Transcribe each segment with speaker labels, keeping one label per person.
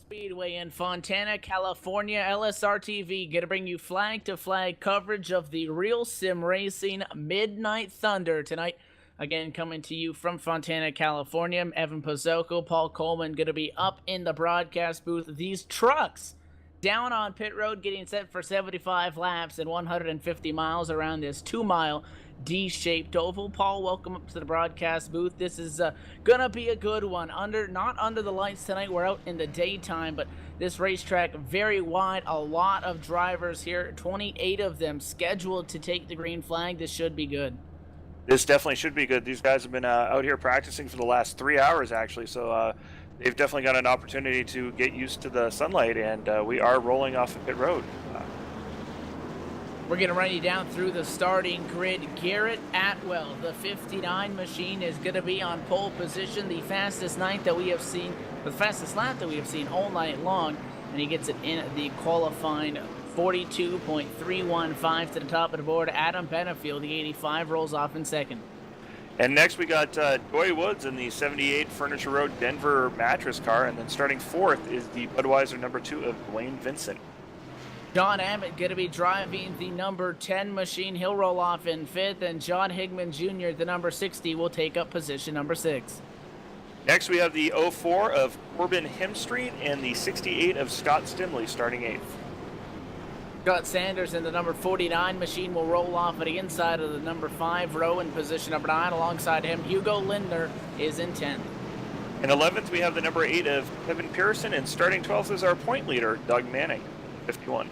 Speaker 1: Speedway in Fontana, California. LSRTV gonna bring you flag-to-flag coverage of the Real Sim Racing Midnight Thunder tonight. Again, coming to you from Fontana, California. Evan Pozzocco, Paul Coleman gonna be up in the broadcast booth. These trucks down on pit road getting set for 75 laps and 150 miles around this 2-mile D-shaped oval. Paul, welcome up to the broadcast booth. This is gonna be a good one. Not under the lights tonight. We're out in the daytime, but this racetrack very wide. A lot of drivers here. 28 of them scheduled to take the green flag. This should be good.
Speaker 2: This definitely should be good. These guys have been out here practicing for the last 3 hours, actually, so they've definitely got an opportunity to get used to the sunlight, and we are rolling off of pit road.
Speaker 1: We're going to run you down through the starting grid. Garrett Atwell, the 59 machine, is going to be on pole position. The fastest night that we have seen, the fastest lap that we have seen all night long, and he gets it in the qualifying 42.315 to the top of the board. Adam Benefield, the 85, rolls off in second.
Speaker 2: And next we got Joy Woods in the 78 Furniture Road Denver mattress car, and then starting fourth is the Budweiser number 2 of Dwayne Vincent.
Speaker 1: John Abbott going to be driving the number 10 machine. He'll roll off in fifth, and John Higman Jr., the number 60, will take up position number 6.
Speaker 2: Next we have the 04 of Corbin Hemstreet and the 68 of Scott Stimley starting 8th.
Speaker 1: Scott Sanders in the number 49 machine will roll off at the inside of the number 5 row in position number 9. Alongside him, Hugo Lindner is in 10th.
Speaker 2: In 11th, we have the number 8 of Kevin Pearson, and starting 12th is our point leader, Doug Manning, 51.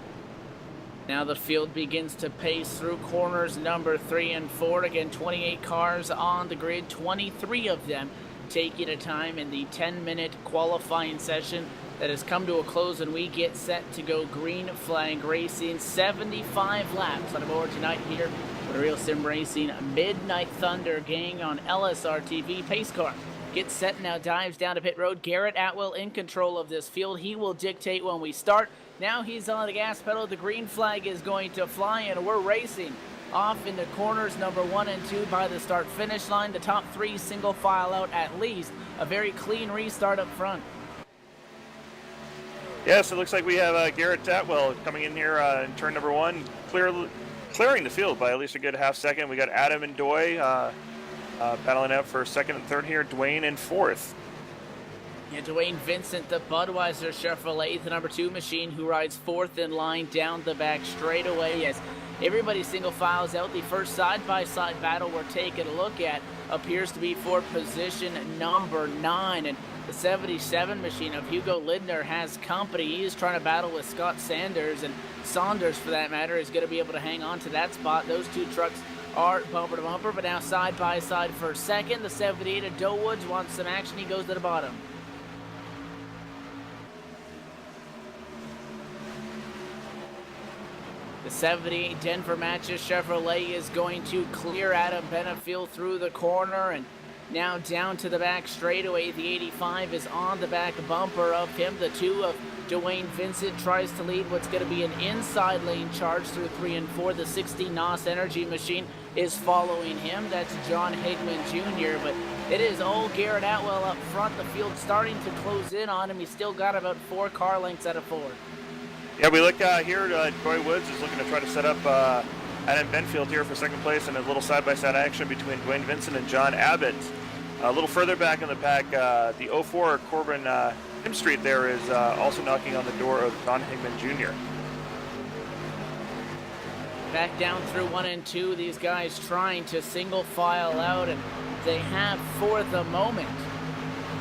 Speaker 1: Now the field begins to pace through corners number 3 and 4. Again, 28 cars on the grid, 23 of them taking a time in the 10-minute qualifying session that has come to a close, and we get set to go green flag racing. 75 laps on board tonight here for the Real Sim Racing Midnight Thunder gang on LSRTV. Pace car gets set now, dives down to pit road. Garrett Atwell in control of this field. He will dictate when we start. Now he's on the gas pedal. The green flag is going to fly, and we're racing off in the corners number 1 and 2 by the start finish line. The top 3 single file out at least. A very clean restart up front.
Speaker 2: Yes, it looks like we have Garrett Atwell coming in here in turn number 1, clearing the field by at least a good half second. We got Adam and Doy battling out for second and third here. Dwayne in 4th.
Speaker 1: Yeah, Dwayne Vincent, the Budweiser Chevrolet, the number 2 machine, who rides 4th in line down the back straightaway as everybody single files out. The first side-by-side battle we're taking a look at appears to be for position number 9. And the 77 machine of Hugo Lindner has company. He is trying to battle with Scott Sanders, and Saunders, for that matter, is going to be able to hang on to that spot. Those two trucks are bumper to bumper, but now side-by-side for second. The 78 of Joe Woods wants some action. He goes to the bottom. The 78 Denver Matches Chevrolet is going to clear Adam Benefield through the corner, and now down to the back straightaway. The 85 is on the back bumper of him. The 2 of Dwayne Vincent tries to lead what's going to be an inside lane charge through 3 and 4. The 60 NOS Energy machine is following him. That's John Higman Jr., but it is old Garrett Atwell up front. The field starting to close in on him. He's still got about 4 car lengths out of 4.
Speaker 2: Yeah, we look here. Joy Woods is looking to try to set up Adam Benfield here for second place in a little side-by-side action between Dwayne Vincent and John Abbott. A little further back in the pack, the 04 Corbin Hemstreet there is also knocking on the door of John Higman Jr.
Speaker 1: Back down through 1 and 2, these guys trying to single file out, and they have for the moment.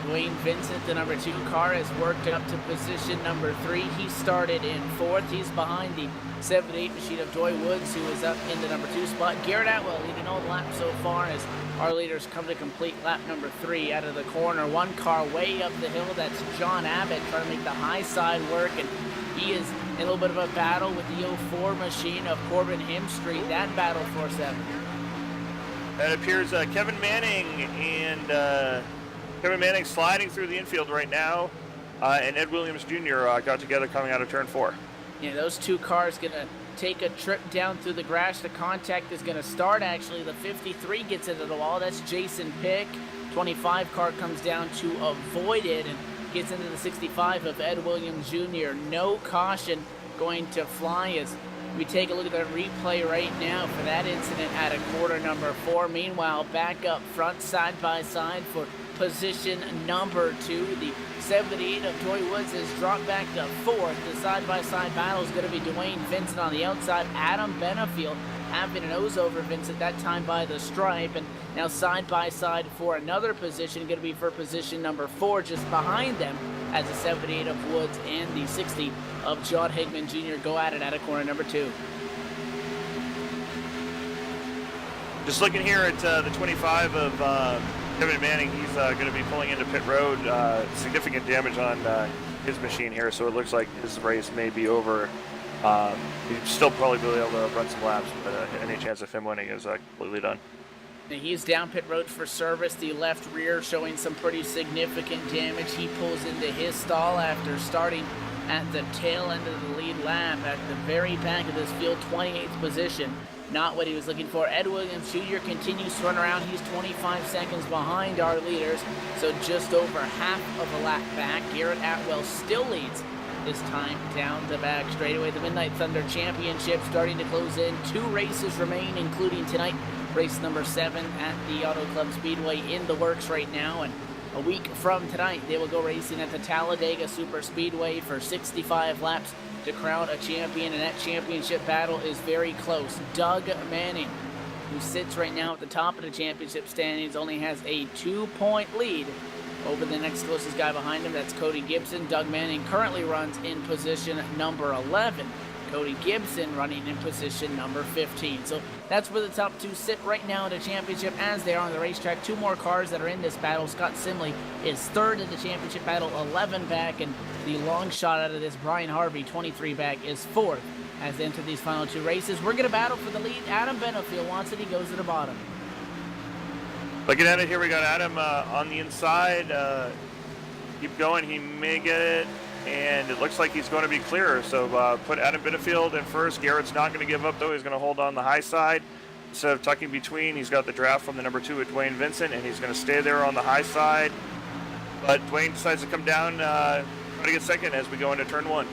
Speaker 1: Dwayne Vincent, the number 2 car, has worked up to position number 3. He started in 4th. He's behind the 78 machine of Joy Woods, who is up in the number 2 spot. Garrett Atwell leading all the laps so far as our leaders come to complete lap number 3 out of the corner. 1 car way up the hill. That's John Abbott trying to make the high side work, and he is in a little bit of a battle with the 04 machine of Corbin Hemstreet. That battle for 7.
Speaker 2: That appears Kevin Manning and Kevin Manning sliding through the infield right now, and Ed Williams Jr. Got together coming out of turn 4.
Speaker 1: Yeah, those 2 cars going to take a trip down through the grass. The contact is going to start, actually. The 53 gets into the wall. That's Jason Pick. 25 car comes down to avoid it, and gets into the 65 of Ed Williams Jr. No caution going to fly as we take a look at the replay right now for that incident at a quarter number 4. Meanwhile, back up front, side by side for position number 2. The 78 of Joy Woods has dropped back to 4th. The side-by-side battle is going to be Dwayne Vincent on the outside. Adam Benefield having a nose over Vincent, that time by the stripe. And now side-by-side for another position, going to be for position number 4, just behind them, as the 78 of Woods and the 60 of John Higman Jr. go at it at a corner number 2.
Speaker 2: Just looking here at the 25 of Kevin Manning, he's going to be pulling into pit road. Significant damage on his machine here, so it looks like his race may be over. He'd still probably be able to run some laps, but any chance of him winning is completely done.
Speaker 1: He's down pit road for service. The left rear showing some pretty significant damage. He pulls into his stall after starting at the tail end of the lead lap at the very back of this field, 28th position. Not what he was looking for. Ed Williams Jr. continues to run around. He's 25 seconds behind our leaders, so just over half of a lap back. Garrett Atwell still leads this time down the back straightaway. The Midnight Thunder Championship starting to close in. 2 races remain, including tonight, race number 7 at the Auto Club Speedway in the works right now. And a week from tonight, they will go racing at the Talladega Super Speedway for 65 laps to crown a champion, and that championship battle is very close. Doug Manning, who sits right now at the top of the championship standings, only has a 2-point lead over the next closest guy behind him. That's Cody Gibson. Doug Manning currently runs in position number 11. Cody Gibson running in position number 15. So that's where the top 2 sit right now in the championship as they are on the racetrack. 2 more cars that are in this battle. Scott Simley is 3rd in the championship battle, 11 back, and the long shot out of this, Brian Harvey, 23 back, is 4th as they enter these final 2 races. We're going to battle for the lead. Adam Benefield wants it. He goes to the bottom.
Speaker 2: Looking at it here, we got Adam on the inside. Keep going. He may get it. And it looks like he's going to be clear. So put Adam Benefield in first. Garrett's not going to give up, though. He's going to hold on the high side. Instead of tucking between, he's got the draft from the number 2 at Dwayne Vincent, and he's going to stay there on the high side. But Dwayne decides to come down, try to get second as we go into turn 1.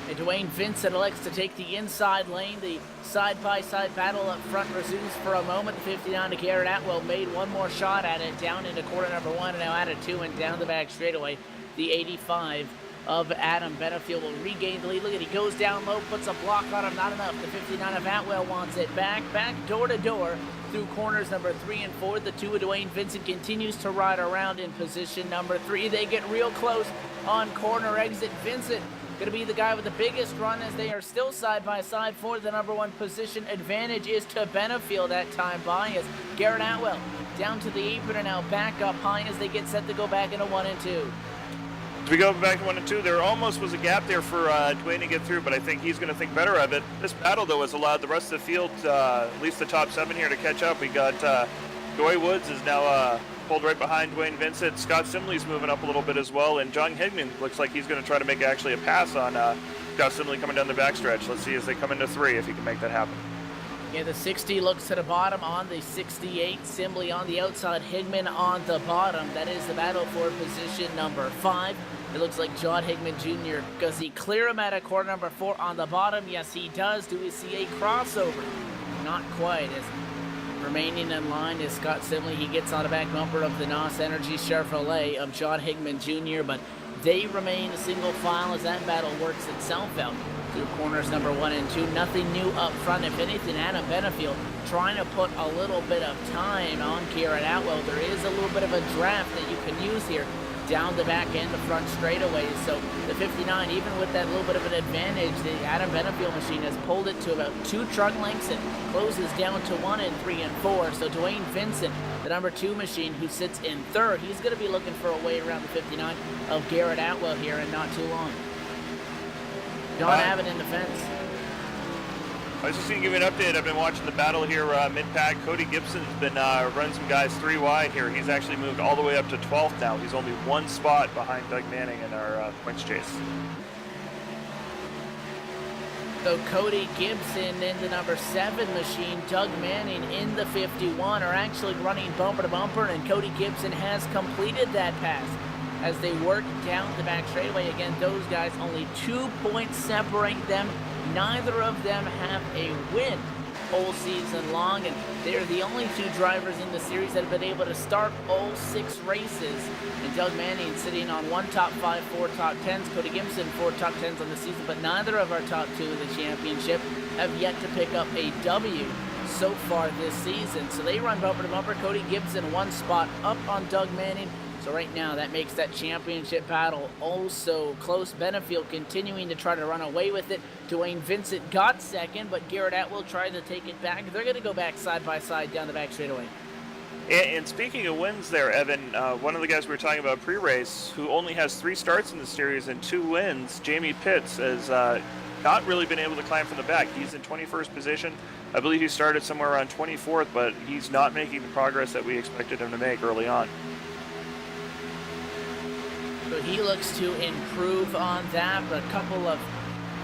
Speaker 1: And Dwayne Vincent elects to take the inside lane. The side-by-side battle up front resumes for a moment. The 59 to Garrett Atwell made one more shot at it down into quarter number 1, and now out of 2 and down the back straightaway. The 85 of Adam Benefield will regain the lead. Look at, he goes down low, puts a block on him, not enough. The 59 of Atwell wants it back door to door through corners number 3 and 4. The 2 of Dwayne Vincent continues to ride around in position number 3. They get real close on corner exit. Vincent going to be the guy with the biggest run as they are still side by side for the number 1 position. Advantage is to Benefield that time by as Garrett Atwell down to the apron and now back up high as they get set to go back into 1 and 2.
Speaker 2: As we go back to 1 and 2, there almost was a gap there for Dwayne to get through, but I think he's going to think better of it. This battle, though, has allowed the rest of the field, at least the top 7 here, to catch up. We got Joy Woods is now pulled right behind Dwayne Vincent. Scott Simley's moving up a little bit as well, and John Higman looks like he's going to try to make actually a pass on Scott Simley coming down the backstretch. Let's see as they come into 3 if he can make that happen.
Speaker 1: Yeah, the 60 looks to the bottom on the 68. Simley on the outside, Higman on the bottom. That is the battle for position number 5. It looks like John Higman Jr. Does he clear him at a corner number 4 on the bottom? Yes, he does. Do we see a crossover? Not quite. As remaining in line is Scott Simley. He gets on the back bumper of the NOS Energy Chevrolet of John Higman Jr., but they remain a single file as that battle works itself out through corners number 1 and 2. Nothing new up front. If anything, Adam Benefield trying to put a little bit of time on Garrett Atwell. There is a little bit of a draft that you can use here down the back and the front straightaways. So the 59, even with that little bit of an advantage, the Adam Benefield machine has pulled it to about 2 truck lengths and closes down to 1 and 3 and 4. So Dwayne Vincent, the number 2 machine, who sits in 3rd, he's going to be looking for a way around the 59 of Garrett Atwell here in not too long. Don Abbott in defense.
Speaker 2: I was just going to give you an update. I've been watching the battle here mid-pack. Cody Gibson's been running some guys 3 wide here. He's actually moved all the way up to 12th now. He's only 1 spot behind Doug Manning in our points chase.
Speaker 1: So Cody Gibson in the number 7 machine, Doug Manning in the 51 are actually running bumper to bumper, and Cody Gibson has completed that pass as they work down the back straightaway. Again, those guys, only 2 points separate them. Neither of them have a win all season long, and they're the only two drivers in the series that have been able to start all 6 races. And Doug Manning sitting on 1 top 5, 4 top 10s. Cody Gibson 4 top 10s on the season, but neither of our top 2 in the championship have yet to pick up a W so far this season. So they run bumper to bumper. Cody Gibson 1 spot up on Doug Manning. So right now, that makes that championship battle also close. Benefield continuing to try to run away with it. Dwayne Vincent got second, but Garrett Atwell tried to take it back. They're going to go back side by side down the back straightaway.
Speaker 2: And speaking of wins there, Evan, one of the guys we were talking about pre-race, who only has 3 starts in the series and 2 wins, Jamie Pitts, has not really been able to climb from the back. He's in 21st position. I believe he started somewhere around 24th, but he's not making the progress that we expected him to make early on.
Speaker 1: So he looks to improve on that, but a couple of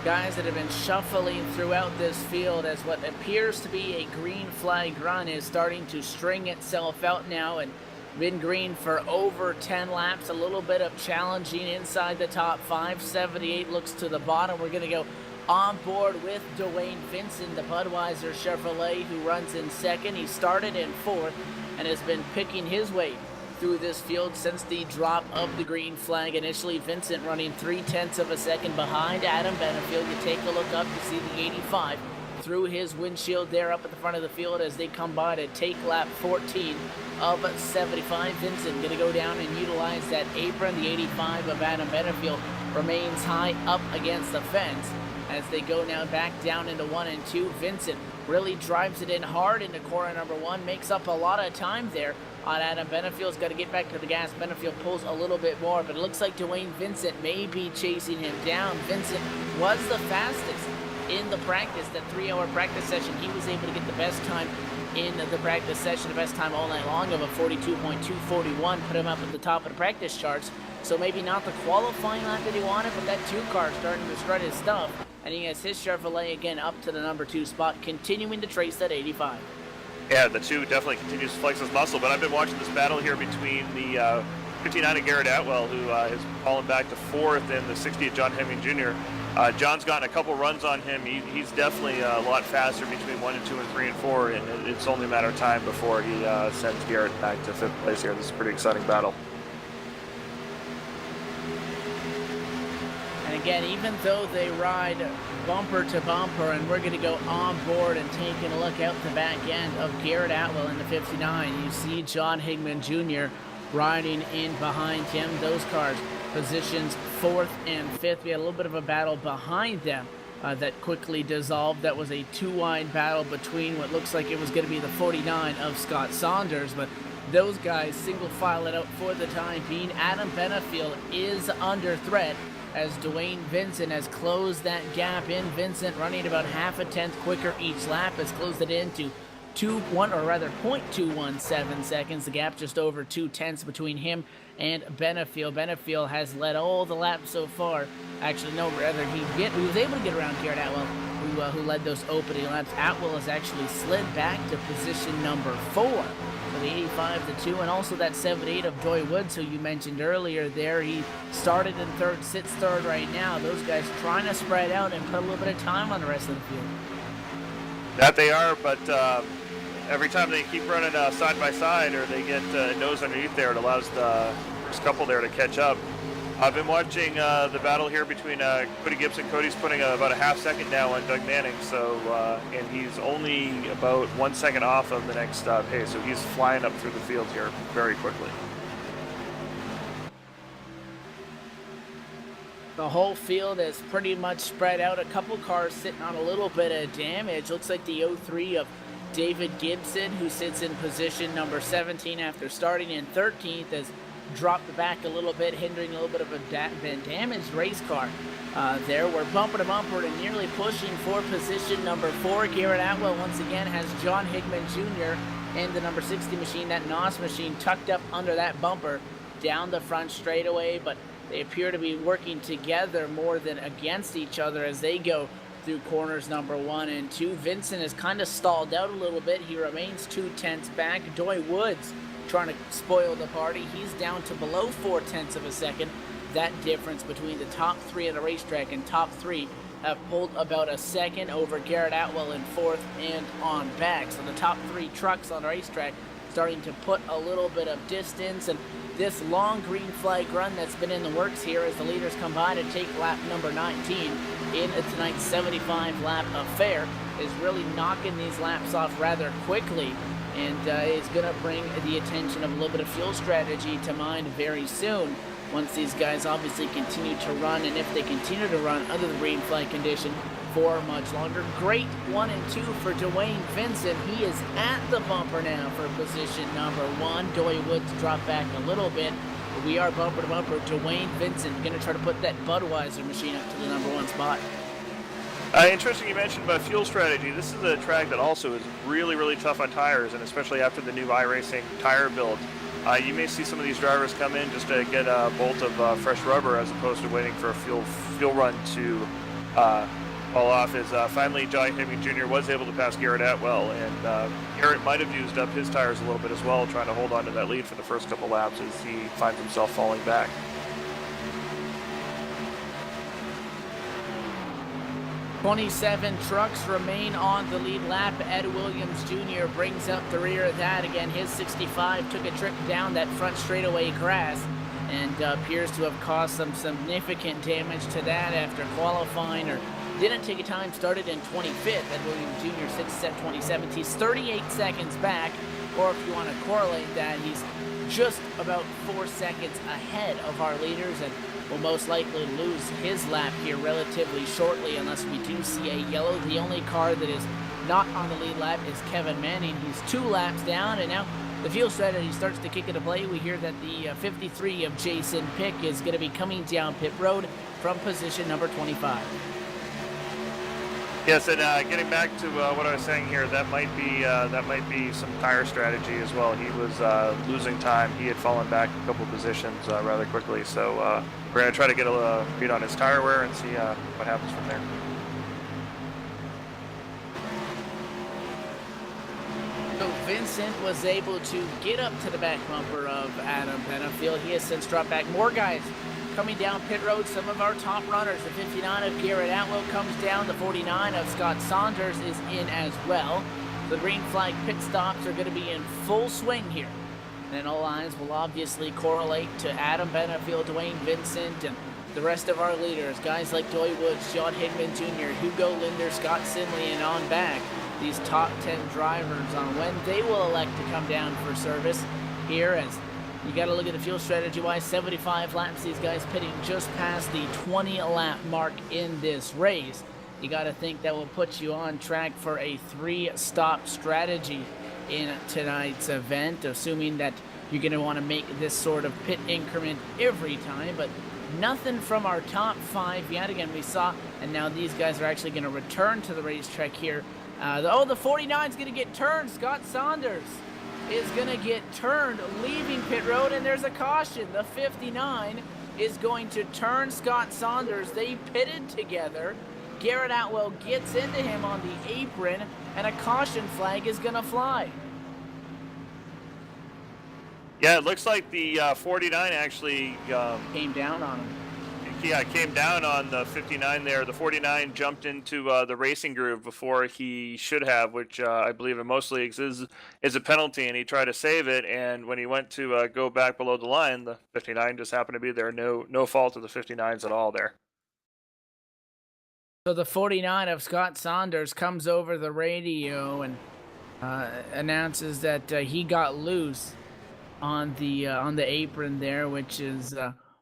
Speaker 1: guys that have been shuffling throughout this field as what appears to be a green flag run is starting to string itself out now, and been green for over 10 laps. A little bit of challenging inside the top 5. 78 looks to the bottom. We're going to go on board with Dwayne Vincent, the Budweiser Chevrolet, who runs in second. He started in 4th and has been picking his way through this field since the drop of the green flag. Initially, Vincent running 0.3 of a second behind Adam Benefield. You take a look up, you see the 85 through his windshield there up at the front of the field as they come by to take lap 14 of 75. Vincent going to go down and utilize that apron. The 85 of Adam Benefield remains high up against the fence as they go now back down into 1 and 2. Vincent really drives it in hard into corner number 1, makes up a lot of time there on Adam Benefield's got to get back to the gas. Benefield pulls a little bit more, but it looks like Dwayne Vincent may be chasing him down. Vincent was the fastest in the practice, that 3-hour practice session. He was able to get the best time in the practice session, the best time all night long of a 42.241, put him up at the top of the practice charts. So maybe not the qualifying lap that he wanted, but that 2 car starting to strut his stuff. And he has his Chevrolet again up to the number 2 spot, continuing to trace that 85.
Speaker 2: Yeah, the 2 definitely continues to flex his muscle, but I've been watching this battle here between the 59 of Garrett Atwell, who has fallen back to 4th, and the 60 of John Hemming Jr. John's gotten a couple runs on him. He's definitely a lot faster between 1 and 2 and 3 and 4, and it's only a matter of time before he sends Garrett back to 5th place here. This is a pretty exciting battle.
Speaker 1: And again, even though they ride bumper to bumper, and we're going to go on board and taking a look out the back end of Garrett Atwell in the 59. You see John Higman Jr. riding in behind him. Those cars positions 4th and 5th. We had a little bit of a battle behind them that quickly dissolved. That was a 2-wide battle between what looks like it was going to be the 49 of Scott Saunders, but those guys single file it out for the time being. Adam Benefield is under threat as Dwayne Vincent has closed that gap in. Vincent running about half a tenth quicker each lap, has closed it into 0.217 seconds. The gap just over 0.2 between him and Benefield. Benefield has led all the laps so far. Actually, no, rather he was able to get around Garrett Atwell, who led those opening laps. Atwell has actually slid back to position number 4. For the 85, the 2, and also that 78 of Joy Woods, who you mentioned earlier there. He started in 3rd, sits 3rd right now. Those guys trying to spread out and put a little bit of time on the rest of the field.
Speaker 2: That they are, but every time they keep running side by side, or they get nose underneath there, it allows the first couple there to catch up. I've been watching the battle here between Cody Gibson. Cody's putting about a half second now on Doug Manning, so and he's only about 1 second off of the next pace, so he's flying up through the field here very quickly.
Speaker 1: The whole field is pretty much spread out. A couple cars sitting on a little bit of damage. Looks like the 03 of David Gibson, who sits in position number 17 after starting in 13th, has dropped back a little bit, hindering a little bit of a damaged race car. There we're bumper to bumper and nearly pushing for position number 4. Garrett Atwell once again has John Higman Jr. and the number 60 machine, that NOS machine, tucked up under that bumper down the front straightaway, but they appear to be working together more than against each other as they go through corners number 1 and 2. Vincent has kind of stalled out a little bit. He remains 0.2 back. Joy Woods trying to spoil the party. He's down to below 0.4 of a second. That difference between the top three at the racetrack and top three have pulled about a second over Garrett Atwell in fourth and on back. So the top three trucks on the racetrack starting to put a little bit of distance, and this long green flag run that's been in the works here as the leaders come by to take lap number 19 in tonight's 75 lap affair is really knocking these laps off rather quickly, and is going to bring the attention of a little bit of fuel strategy to mind very soon once these guys obviously continue to run, and if they continue to run under the green flag condition for much longer. Great 1 and 2 for Dwayne Vincent. He is at the bumper now for position number 1. Doy Woods dropped back a little bit, but we are bumper to bumper. Dwayne Vincent going to try to put that Budweiser machine up to the number 1 spot.
Speaker 2: Interesting you mentioned about fuel strategy. This is a track that also is really, really tough on tires, and especially after the new iRacing tire build. You may see some of these drivers come in just to get a bolt of fresh rubber as opposed to waiting for a fuel run to fall off. As finally Johnny Hemming Jr. was able to pass Garrett Atwell, and Garrett might have used up his tires a little bit as well, trying to hold on to that lead for the first couple laps as he finds himself falling back.
Speaker 1: 27 trucks remain on the lead lap. Ed Williams Jr. brings up the rear of that. Again, his 65 took a trip down that front straightaway grass and appears to have caused some significant damage to that after qualifying, or didn't take a time, started in 25th. Ed Williams Jr. sits at 27th. He's 38 seconds back, or if you want to correlate that, he's just about 4 seconds ahead of our leaders, and will most likely lose his lap here relatively shortly unless we do see a yellow. The only car that is not on the lead lap is Kevin Manning. He's 2 laps down, and now the fuel strategy starts to kick into play. We hear that the 53 of Jason Pick is going to be coming down pit road from position number 25.
Speaker 2: Yes, and getting back to what I was saying here, that might be some tire strategy as well. He was losing time. He had fallen back a couple positions rather quickly, so we're going to try to get a read on his tire wear and see what happens from there.
Speaker 1: So Vincent was able to get up to the back bumper of Adam Benefield. He has since dropped back. More guys coming down pit road, some of our top runners. The 59 of Garrett Atwell comes down. The 49 of Scott Saunders is in as well. The green flag pit stops are going to be in full swing here. And all eyes will obviously correlate to Adam Benefield, Dwayne Vincent, and the rest of our leaders. Guys like Doy Woods, John Higman Jr., Hugo Linder, Scott Sinley, and on back. These top 10 drivers on when they will elect to come down for service here, as you got to look at the fuel strategy-wise. 75 laps, these guys pitting just past the 20-lap mark in this race. You got to think that will put you on track for a 3-stop strategy in tonight's event, assuming that you're going to want to make this sort of pit increment every time. But nothing from our top 5 yet. Again, we saw, and now these guys are actually going to return to the racetrack here. The 49 is going to get turned. Scott Saunders is going to get turned, leaving pit road, and there's a caution. The 59 is going to turn Scott Saunders. They pitted together. Garrett Atwell gets into him on the apron, and a caution flag is going to fly.
Speaker 2: Yeah, it looks like the 49 actually
Speaker 1: came down on him.
Speaker 2: Yeah, came down on the 59 there. The 49 jumped into the racing groove before he should have, which I believe in most leagues is a penalty, and he tried to save it, and when he went to go back below the line, the 59 just happened to be there. No fault of the 59s at all there.
Speaker 1: So the 49 of Scott Saunders comes over the radio and announces that he got loose on the apron there, which is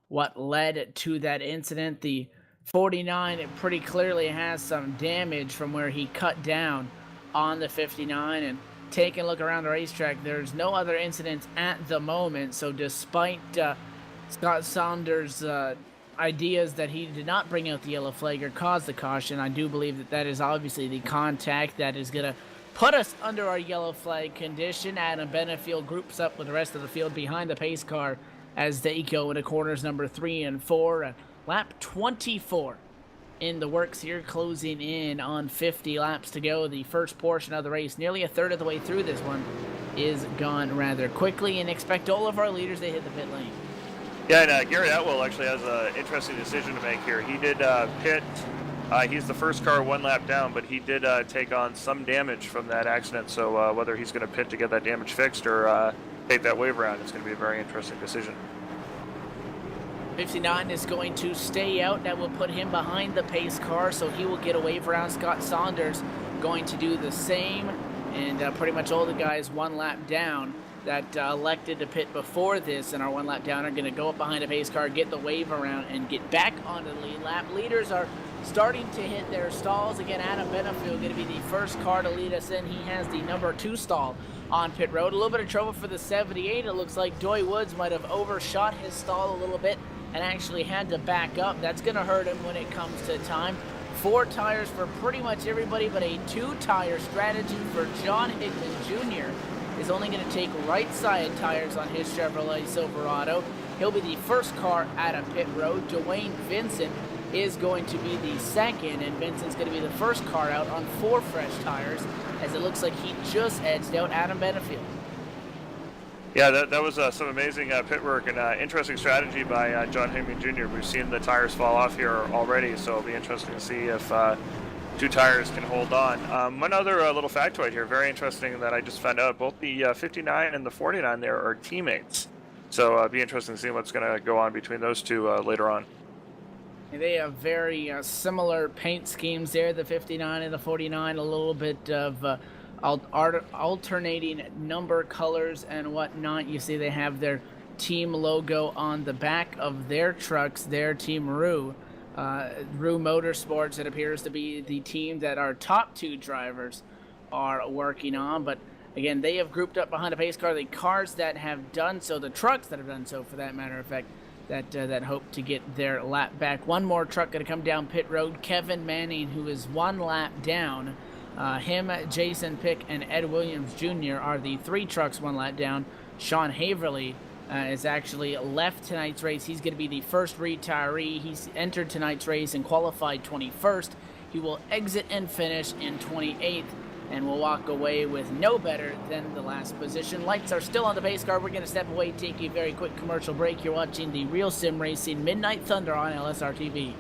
Speaker 1: what led to that incident. The 49 pretty clearly has some damage from where he cut down on the 59, and taking a look around the racetrack, there's no other incidents at the moment. So despite Scott Saunders' ideas that he did not bring out the yellow flag or cause the caution, I do believe that is obviously the contact that is going to put us under our yellow flag condition. Adam Benefield groups up with the rest of the field behind the pace car as they go into corners number 3 and 4. Lap 24 in the works here, closing in on 50 laps to go. The first portion of the race, nearly a third of the way through this one, is gone rather quickly, and expect all of our leaders to hit the pit lane.
Speaker 2: Yeah, and Garrett Atwell actually has an interesting decision to make here. He did pit. He's the first car 1 lap down, but he did take on some damage from that accident. So whether he's going to pit to get that damage fixed or take that wave around, it's going to be a very interesting decision.
Speaker 1: 59 is going to stay out. That will put him behind the pace car, so he will get a wave around. Scott Saunders going to do the same, and pretty much all the guys 1 lap down that elected to pit before this and are 1 lap down are going to go up behind a pace car, get the wave around, and get back onto the lead lap. Leaders are starting to hit their stalls. Again, Adam Benefield going to be the first car to lead us in. He has the number 2 stall on pit road. A little bit of trouble for the 78. It looks like Doy Woods might have overshot his stall a little bit and actually had to back up. That's going to hurt him when it comes to time. 4 tires for pretty much everybody, but a 2-tire strategy for John Hickman Jr. is only going to take right side tires on his Chevrolet Silverado. He'll be the first car out of pit road. Dwayne Vincent is going to be the second, and Vincent's going to be the first car out on 4 fresh tires, as it looks like he just edged out Adam Benefield.
Speaker 2: Yeah, that was some amazing pit work and interesting strategy by John Hickman Jr. We've seen the tires fall off here already, so it'll be interesting to see if 2 tires can hold on. One other little factoid here, very interesting that I just found out, both the 59 and the 49 there are teammates. So it'll be interesting to see what's going to go on between those 2 later on.
Speaker 1: They have very similar paint schemes there, the 59 and the 49, a little bit of alternating number colors and whatnot. You see they have their team logo on the back of their trucks, their Team Rue. Rue Motorsports, it appears to be the team that our top 2 drivers are working on, but again, they have grouped up behind a pace car. The cars that have done so, the trucks that have done so for that matter of fact, that hope to get their lap back. One more truck going to come down pit road, Kevin Manning, who is 1 lap down. Him, Jason Pick, and Ed Williams Jr. are the 3 trucks 1 lap down. Sean Haverly is actually left tonight's race. He's going to be the first retiree. He's entered tonight's race and qualified 21st. He will exit and finish in 28th and will walk away with no better than the last position. Lights are still on the pace car. We're going to step away, take a very quick commercial break. You're watching the Real Sim Racing Midnight Thunder on LSRTV.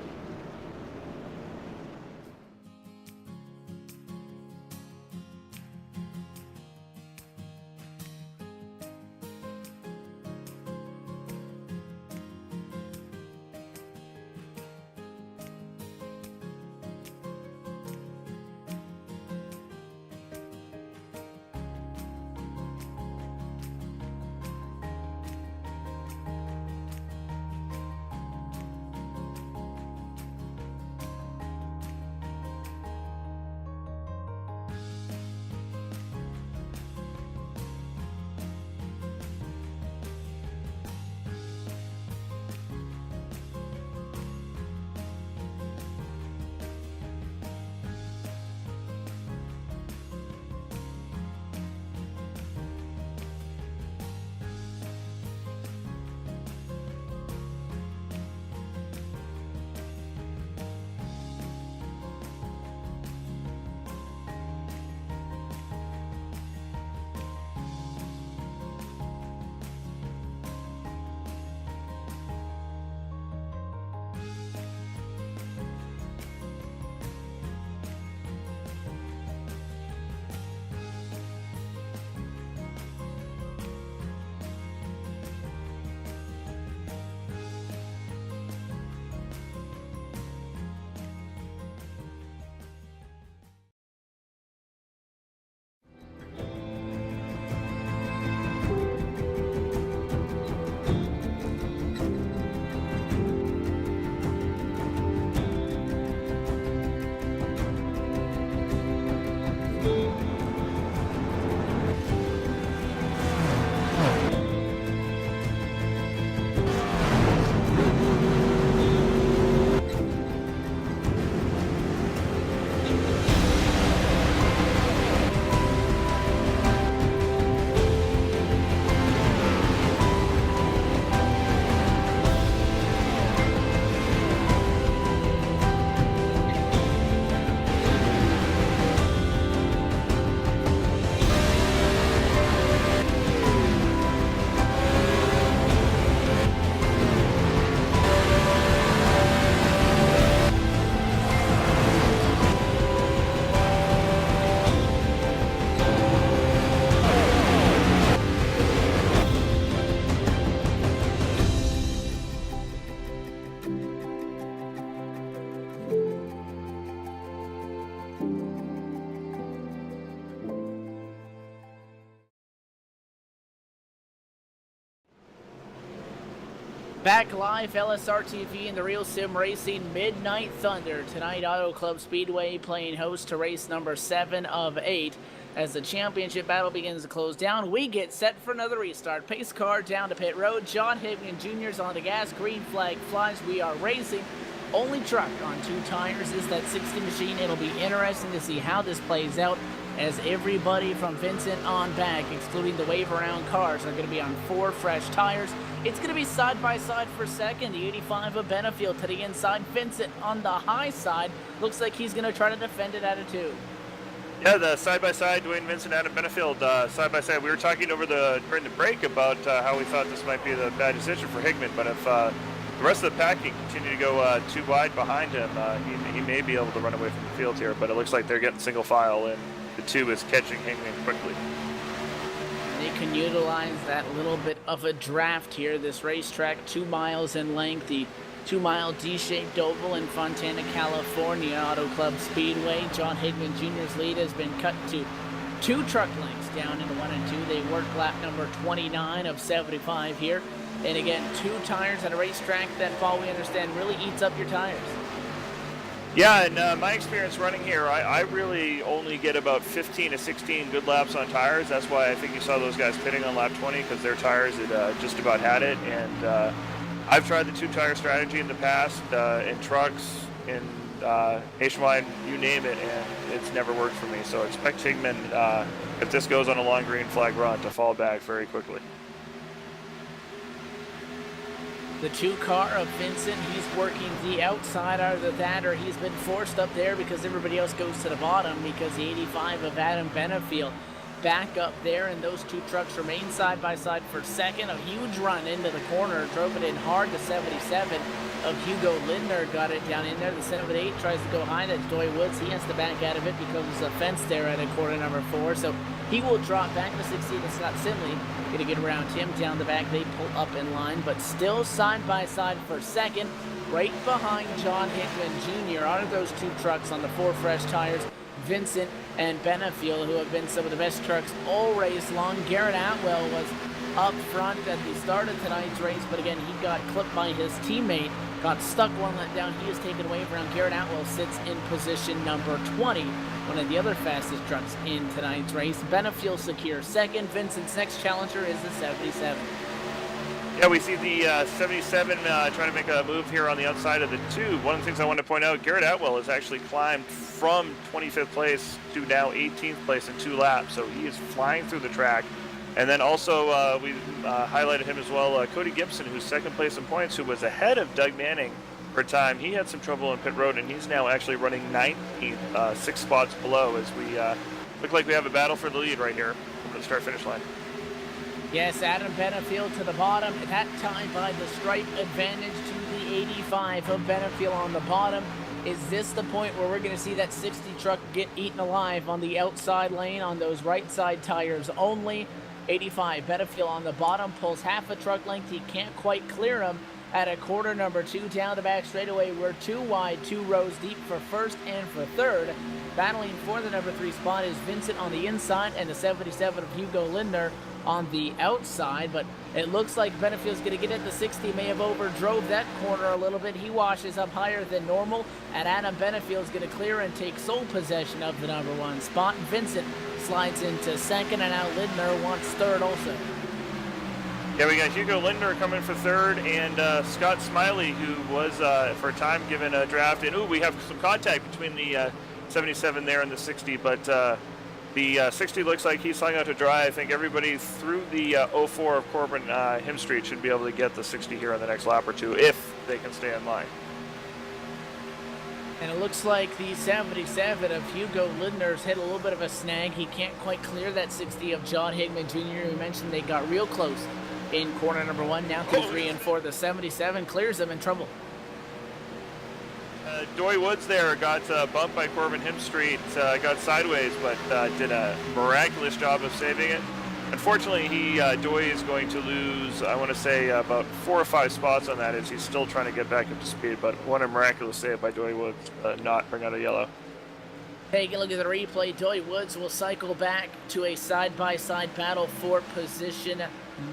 Speaker 1: Back live, LSRTV and the Real Sim Racing Midnight Thunder. Tonight, Auto Club Speedway playing host to race number 7 of 8. As the championship battle begins to close down, we get set for another restart. Pace car down to pit road. John Hickman Jr. is on the gas. Green flag flies. We are racing. Only truck on 2 tires is that 60 machine. It'll be interesting to see how this plays out, as everybody from Vincent on back, excluding the wave around cars, are going to be on 4 fresh tires. It's going to be side by side for second. The 85 of Benefield to the inside. Vincent on the high side. Looks like he's going to try to defend it at a 2.
Speaker 2: Yeah, the side-by-side, Dwayne Vincent, Adam Benefield, side-by-side. We were talking during the break about how we thought this might be the bad decision for Hickman, but if the rest of the pack can continue to go too wide behind him, he may be able to run away from the field here, but it looks like they're getting single file, and the 2 is catching Hickman quickly.
Speaker 1: They can utilize that little bit of a draft here. This racetrack, 2 miles in length, the 2-mile D-shaped oval in Fontana, California, Auto Club Speedway. John Hickman Jr.'s lead has been cut to 2 truck lengths down into 1 and 2. They work lap number 29 of 75 here. And again, 2 tires at a racetrack that, Paul, we understand, really eats up your tires.
Speaker 2: Yeah, and my experience running here, I really only get about 15 to 16 good laps on tires. That's why I think you saw those guys pitting on lap 20, because their tires had just about had it. And I've tried the 2-tire strategy in the past, in trucks, in nationwide, you name it, and it's never worked for me. So expect Hickman, if this goes on a long green flag run, to fall back very quickly.
Speaker 1: The 2 car of Vincent, he's working the outside. Either that or he's been forced up there because everybody else goes to the bottom, because the 85 of Adam Benefield back up there, and those 2 trucks remain side by side for second. A huge run into the corner, drove it in hard. The 77 of Hugo Lindner got it down in there. The 78 tries to go high. That's Doy Woods. He has to back out of it because there's a fence there at a corner number 4. So he will drop back to 16. It's not Simley going to get around him down the back. They pull up in line, but still side by side for second, right behind John Hickman Jr. Out of those 2 trucks on the 4 fresh tires, Vincent and Benefield, who have been some of the best trucks all race long. Garrett Atwell was up front at the start of tonight's race, but again, he got clipped by his teammate, got stuck 1 let down. He is taken away from him. Garrett Atwell sits in position number 20, one of the other fastest trucks in tonight's race. Benefield secures second. Vincent's next challenger is the 77.
Speaker 2: Yeah, we see the 77 trying to make a move here on the outside of the 2. One of the things I want to point out, Garrett Atwell has actually climbed from 25th place to now 18th place in 2 laps, so he is flying through the track. And then also we highlighted him as well, Cody Gibson, who's 2nd place in points, who was ahead of Doug Manning for time. He had some trouble in pit road, and he's now actually running 19th, 6 spots below, as we look like we have a battle for the lead right here from the start-finish line.
Speaker 1: Yes, Adam Benefield to the bottom. That time by the stripe advantage to the 85 of Benefield on the bottom. Is this the point where we're going to see that 60 truck get eaten alive on the outside lane on those right side tires only? 85, Benefield on the bottom, pulls half a truck length. He can't quite clear him at a quarter number 2 down the back straightaway. We're 2 wide, 2 rows deep for first and for third. Battling for the number 3 spot is Vincent on the inside and the 77 of Hugo Lindner on the outside, but it looks like Benefield's going to get at the 60. May have overdrove that corner a little bit. He washes up higher than normal, and Adam Benefield's going to clear and take sole possession of the number 1 spot. Vincent slides into second, and now Lindner wants third also.
Speaker 2: Yeah, we got Hugo Lindner coming for third, and Scott Smiley, who was for a time given a draft. And we have some contact between the 77 there and the 60, but the 60 looks like he's hung out to dry. I think everybody through the 04 of Corbin Him Street should be able to get the 60 here on the next lap or 2 if they can stay in line.
Speaker 1: And it looks like the 77 of Hugo Lindner's hit a little bit of a snag. He can't quite clear that 60 of John Hickman Jr. We mentioned they got real close in corner number 1, down through 3 and 4. The 77 clears them in trouble.
Speaker 2: Doy Woods there got bumped by Corbin Him Street, got sideways, but did a miraculous job of saving it. Unfortunately, Doy is going to lose, I want to say, about 4 or 5 spots on that as he's still trying to get back up to speed, but what a miraculous save by Doy Woods, not bring out a yellow.
Speaker 1: Take a look at the replay. Doy Woods will cycle back to a side-by-side battle for position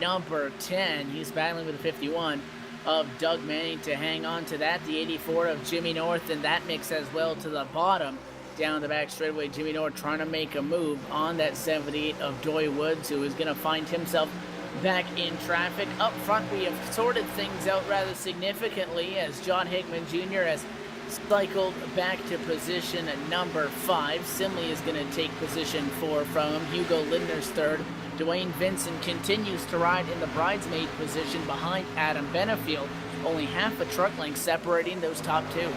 Speaker 1: number 10. He's battling with a 51 of Doug Manning to hang on to that. The 84 of Jimmy North in that mix as well to the bottom. Down the back straightaway, Jimmy North trying to make a move on that 78 of Doy Woods, who is going to find himself back in traffic. Up front, we have sorted things out rather significantly as John Hickman Jr. has cycled back to position number 5. Simley is going to take position 4 from him. Hugo Lindner's third. Dwayne Vincent continues to ride in the bridesmaid position behind Adam Benefield. Only half a truck length separating those top two.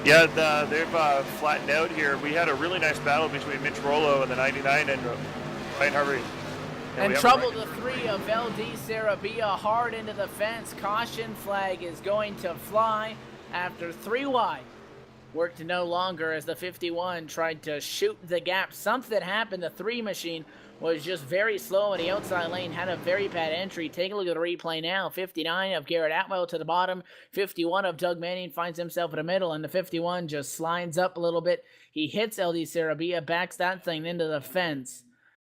Speaker 2: Yeah, they've flattened out here. We had a really nice battle between Mitch Rollo and the 99 and Ryan Harvey.
Speaker 1: And trouble to 3 of LD Sarabia hard into the fence. Caution flag is going to fly after 3 wide. Worked no longer as the 51 tried to shoot the gap. Something happened. The 3 machine was just very slow in the outside lane. Had a very bad entry. Take a look at the replay now. 59 of Garrett Atwell to the bottom. 51 of Doug Manning finds himself in the middle. And the 51 just slides up a little bit. He hits LD Sarabia. Backs that thing into the fence.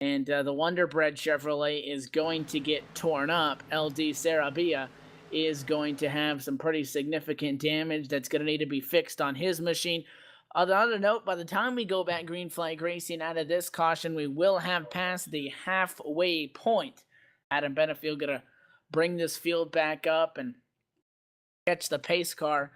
Speaker 1: And the Wonder Bread Chevrolet is going to get torn up. LD Sarabia is going to have some pretty significant damage that's going to need to be fixed on his machine. On the other note, by the time we go back green flag racing out of this caution, we will have passed the halfway point. Adam Benefield going to bring this field back up and catch the pace car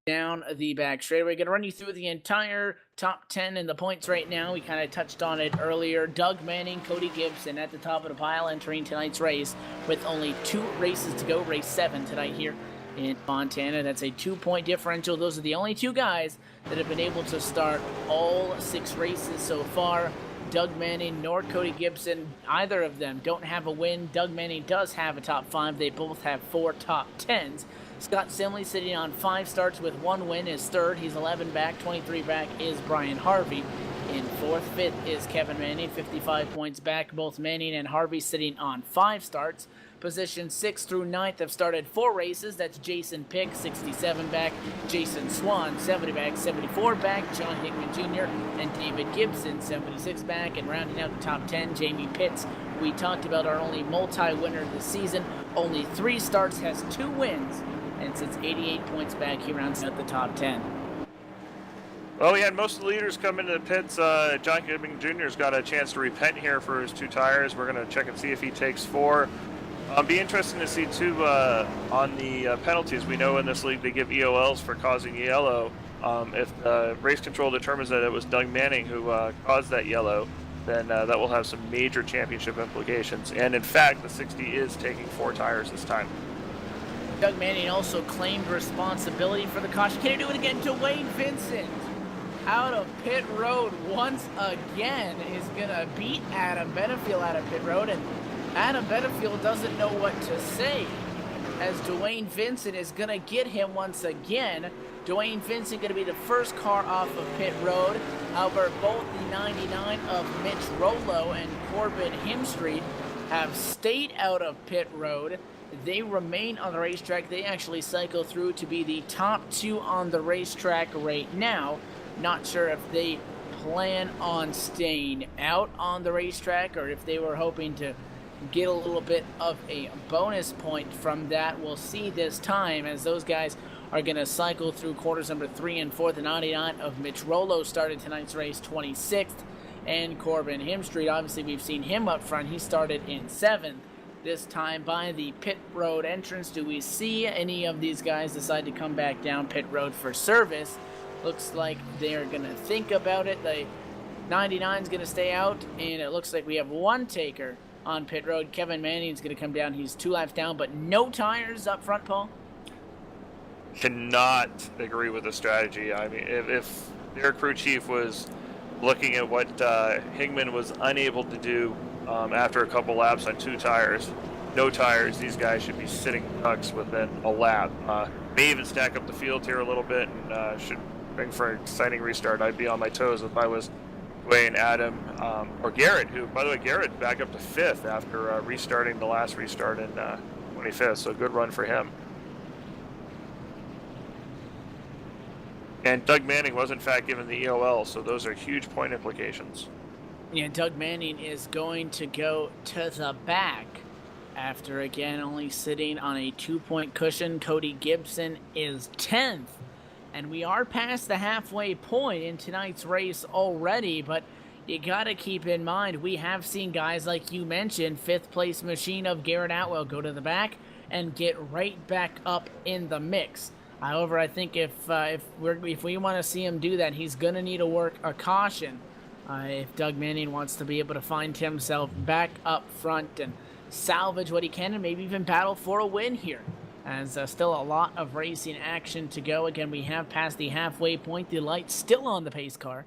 Speaker 1: down the back straightaway. Going to run you through the entire top 10 in the points right now. We kind of touched on it earlier. Doug Manning, Cody Gibson at the top of the pile entering tonight's race with only 2 races to go. Race 7 tonight here in Montana. That's a 2-point differential. Those are the only 2 guys that have been able to start all 6 races so far. Doug Manning nor Cody Gibson, either of them don't have a win. Doug Manning does have a top 5. They both have 4 top 10s. Scott Simley sitting on 5 starts with 1 win is third. He's 11 back. 23 back is Brian Harvey. In 4th, 5th is Kevin Manning, 55 points back. Both Manning and Harvey sitting on 5 starts. Position 6th through 9th have started 4 races. That's Jason Pick, 67 back. Jason Swan, 70 back. 74 back. John Hickman Jr. and David Gibson, 76 back. And rounding out the top 10, Jamie Pitts. We talked about our only multi-winner this season. Only 3 starts, has 2 wins. And sits 88 points back, he rounds out the top 10.
Speaker 2: Well, we had most of the leaders come into the pits. John Hickman Jr.'s got a chance to repent here for his 2 tires. We're going to check and see if he takes 4. Be interesting to see, too, on the penalties. We know in this league they give EOLs for causing yellow. If race control determines that it was Doug Manning who caused that yellow, then that will have some major championship implications. And, in fact, the 60 is taking 4 tires this time.
Speaker 1: Doug Manning also claimed responsibility for the caution. Can he do it again? Dwayne Vincent out of pit road once again is going to beat Adam Benefield out of pit road. And Adam Benefield doesn't know what to say as Dwayne Vincent is going to get him once again. Dwayne Vincent going to be the first car off of pit road. However, both the 99 of Mitch Rollo and Corbin Himstreet have stayed out of pit road. They remain on the racetrack. They actually cycle through to be the top 2 on the racetrack right now. Not sure if they plan on staying out on the racetrack or if they were hoping to get a little bit of a bonus point from that. We'll see this time as those guys are going to cycle through quarters number 3 and 4. The 99 of Mitch Rollo started tonight's race 26th. And Corbin Himstreet, obviously we've seen him up front. He started in 7th. This time by the pit road entrance. Do we see any of these guys decide to come back down pit road for service? Looks like they're going to think about it. The 99 is going to stay out, and it looks like we have 1 taker on pit road. Kevin Manning's going to come down. He's 2 laps down, but no tires up front, Paul.
Speaker 2: Cannot agree with the strategy. I mean, if their crew chief was looking at what Higman was unable to do after a couple laps on 2 tires, no tires, these guys should be sitting ducks within a lap. May even stack up the field here a little bit and should bring for an exciting restart. I'd be on my toes if I was Dwayne, Adam, or Garrett, who, by the way, Garrett back up to 5th after restarting the last restart in 25th, so good run for him. And Doug Manning was, in fact, given the EOL, so those are huge point implications.
Speaker 1: Yeah, Doug Manning is going to go to the back After again only sitting on a 2-point cushion, Cody Gibson is 10th. And we are past the halfway point in tonight's race already, but you gotta keep in mind, we have seen guys like you mentioned, 5th place machine of Garrett Atwell go to the back and get right back up in the mix. However, I think if we want to see him do that, he's gonna need to work a caution. If Doug Manning wants to be able to find himself back up front and salvage what he can and maybe even battle for a win here. As still a lot of racing action to go. Again, we have passed the halfway point. The light's still on the pace car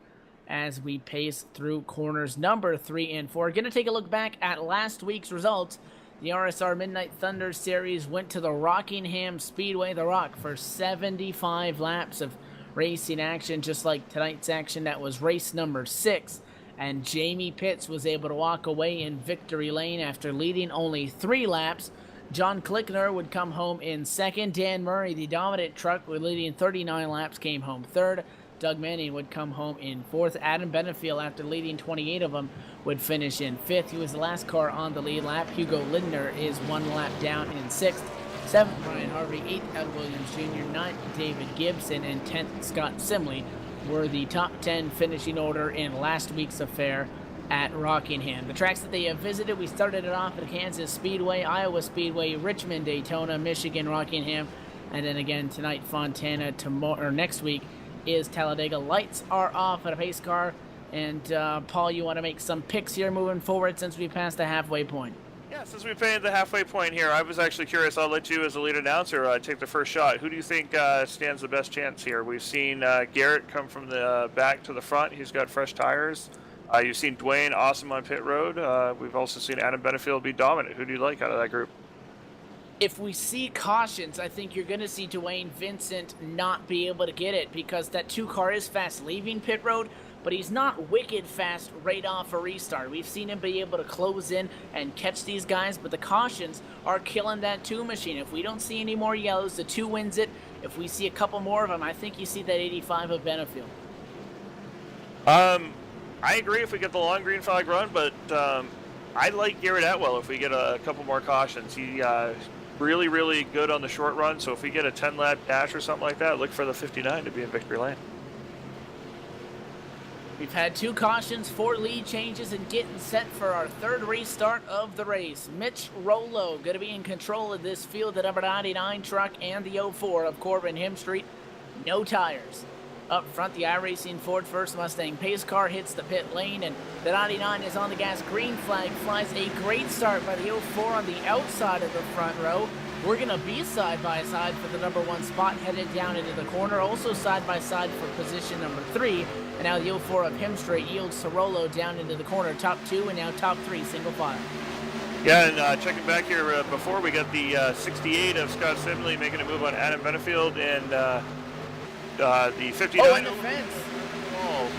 Speaker 1: as we pace through corners number 3 and 4. Going to take a look back at last week's results. The RSR Midnight Thunder Series went to the Rockingham Speedway, The Rock, for 75 laps of racing action, just like tonight's action. That was race number 6. And Jamie Pitts was able to walk away in victory lane after leading only 3 laps. John Klickner would come home in 2nd. Dan Murray, the dominant truck, with leading 39 laps, came home 3rd. Doug Manning would come home in 4th. Adam Benefiel, after leading 28 of them, would finish in 5th. He was the last car on the lead lap. Hugo Lindner is 1 lap down in 6th. 7th, Brian Harvey. 8th, Ed Williams Jr. 9th, David Gibson. And 10th, Scott Simley were the top 10 finishing order in last week's affair at Rockingham. The tracks that they have visited, we started it off at Kansas Speedway, Iowa Speedway, Richmond, Daytona, Michigan, Rockingham, and then again tonight Fontana. Tomorrow or next week is Talladega. Lights are off at a pace car, and Paul, you want to make some picks here moving forward since we passed the halfway point?
Speaker 2: Yeah, since we passed the halfway point here, I was actually curious. I'll let you, as the lead announcer, take the first shot. Who do you think stands the best chance here? We've seen Garrett come from the back to the front. He's got fresh tires. You've seen Dwayne awesome on pit road. We've also seen Adam Benefield be dominant. Who do you like out of that group?
Speaker 1: If we see cautions, I think you're going to see Dwayne Vincent not be able to get it, because that 2 car is fast leaving pit road, but he's not wicked fast right off a restart. We've seen him be able to close in and catch these guys, but the cautions are killing that 2 machine. If we don't see any more yellows, the 2 wins it. If we see a couple more of them, I think you see that 85 of Benefield.
Speaker 2: I agree if we get the long green flag run, but I like Garrett Atwell if we get a couple more cautions. He really, really good on the short run, so if we get a 10-lap dash or something like that, look for the 59 to be in victory lane.
Speaker 1: We've had 2 cautions, 4 lead changes, and getting set for our 3rd restart of the race. Mitch Rollo going to be in control of this field, the number 99 truck and the 04 of Corbin Hemstreet. No tires. Up front, the iRacing Ford First Mustang pace car hits the pit lane, and the 99 is on the gas. Green flag flies. A great start by the 04 on the outside of the front row. We're going to be side by side for the number 1 spot, headed down into the corner. Also side by side for position number 3. And now the 04 of Hemstreet yields Sorolo down into the corner. Top 2 and now top 3 single file.
Speaker 2: Yeah, and checking back here before, we got the 68 of Scott Simley making a move on Adam Benefield, and the 59.
Speaker 1: Oh, in the fence.
Speaker 2: Oh,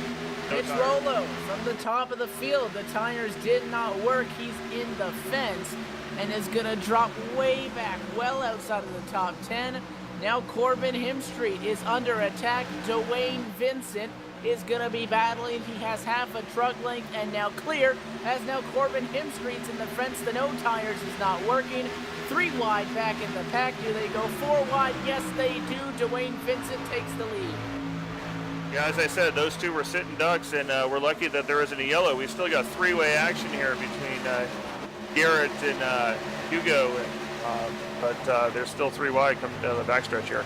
Speaker 1: Mitch Rollo from the top of the field. The tires did not work. He's in the fence and is going to drop way back, well outside of the top 10. Now Corbin Hemstreet is under attack. Dwayne Vincent is going to be battling. He has half a truck length and now clear, as now Corbin Hemstreet's in the fence. The no tires is not working. 3 wide back in the pack. Do they go 4 wide? Yes, they do. Dwayne Vincent takes the lead.
Speaker 2: Yeah, as I said, those 2 were sitting ducks, and we're lucky that there isn't a yellow. We still got 3-way action here between Garrett and Hugo, but there's still 3 wide coming down the backstretch here.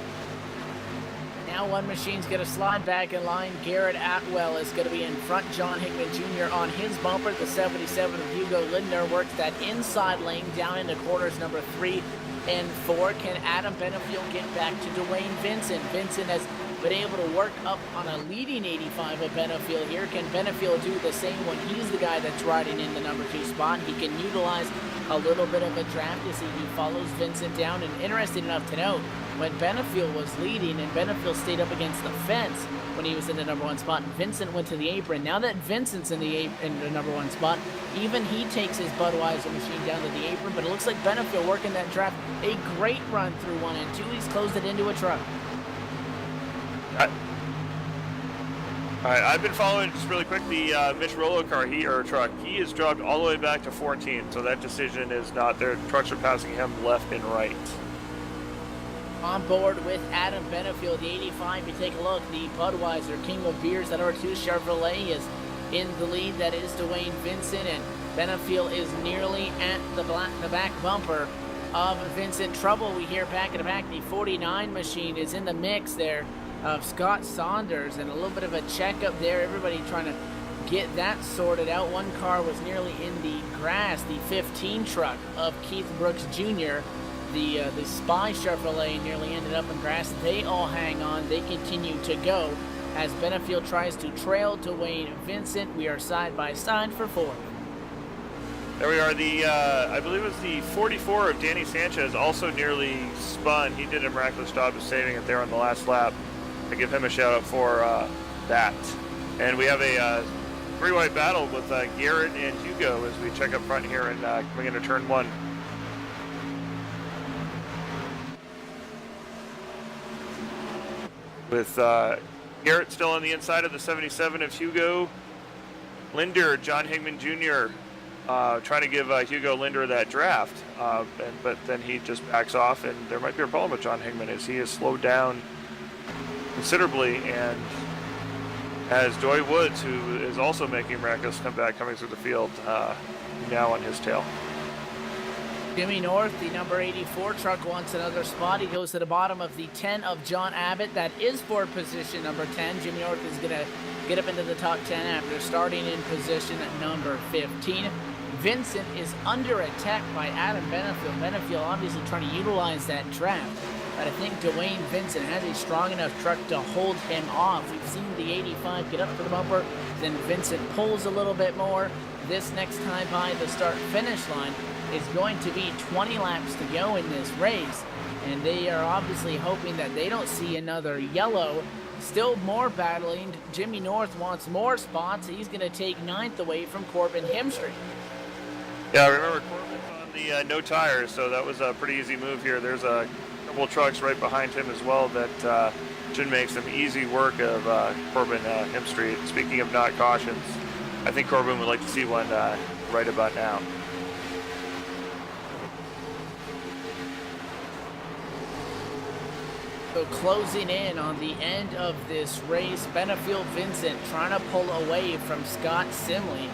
Speaker 1: Now one machine's going to slide back in line. Garrett Atwell is going to be in front. John Hickman Jr. on his bumper. The 77 of Hugo Lindner works that inside lane down into corners number 3 and 4. Can Adam Benefield get back to Dwayne Vincent? Vincent has been able to work up on a leading 85 of Benefield here. Can Benefield do the same when he's the guy that's riding in the number 2 spot? He can utilize a little bit of a draft as he follows Vincent down. And interesting enough to note, when Benefield was leading and Benefield stayed up against the fence when he was in the number 1 spot, Vincent went to the apron. Now that Vincent's in the number 1 spot, even he takes his Budweiser machine down to the apron, but it looks like Benefield working that draft. A great run through 1 and 2. He's closed it into a truck.
Speaker 2: All right, I've been following just really quick the Mitch Rolo car, truck. He is dropped all the way back to 14, so that decision is not there. Trucks are passing him left and right.
Speaker 1: On board with Adam Benefield, the 85. You take a look, the Budweiser King of Beers, that number 2 Chevrolet is in the lead. That is Dwayne Vincent, and Benefield is nearly at the back bumper of Vincent. Trouble we hear back in the back. The 49 machine is in the mix there of Scott Saunders, and a little bit of a checkup there. Everybody trying to get that sorted out. One car was nearly in the grass. The 15 truck of Keith Brooks Jr., the Spy Chevrolet, nearly ended up in grass. They all hang on. They continue to go as Benefield tries to trail Dwayne Vincent. We are side by side for 4th.
Speaker 2: There we are. The I believe it was the 44 of Danny Sanchez also nearly spun. He did a miraculous job of saving it there on the last lap. I give him a shout out for that. And we have a three-way battle with Garrett and Hugo as we check up front here and coming into turn 1. With Garrett still on the inside of the 77 of Hugo. Linder, John Higman Jr. Trying to give Hugo Linder that draft, but then he just backs off, and there might be a problem with John Higman as he has slowed down considerably, and as Doy Woods, who is also making a miraculous comeback coming through the field, now on his tail.
Speaker 1: Jimmy North, the number 84 truck, wants another spot. He goes to the bottom of the 10 of John Abbott. That is for position number 10. Jimmy North is going to get up into the top 10 after starting in position at number 15. Vincent is under attack by Adam Benefield. Benefield obviously trying to utilize that draft, but I think Dwayne Vincent has a strong enough truck to hold him off. We've seen the 85 get up to the bumper, then Vincent pulls a little bit more. This next time by the start-finish line is going to be 20 laps to go in this race, and they are obviously hoping that they don't see another yellow. Still more battling. Jimmy North wants more spots. He's going to take 9th away from Corbin Hemstreet.
Speaker 2: Yeah, remember Corbin's on the no tires, so that was a pretty easy move here. There's a couple trucks right behind him as well that should make some easy work of Corbin Hemstreet. Speaking of not cautions, I think Corbin would like to see one right about now.
Speaker 1: So closing in on the end of this race, Benefield Vincent trying to pull away from Scott Simley,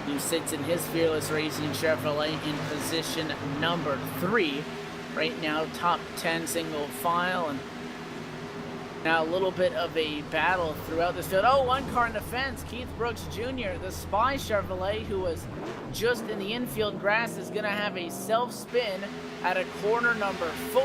Speaker 1: who sits in his Fearless Racing Chevrolet in position number 3. Right now, top 10 single file, and now a little bit of a battle throughout this field. Oh, one car in the fence. Keith Brooks Jr., the Spy Chevrolet, who was just in the infield grass, is going to have a self-spin at a corner number 4.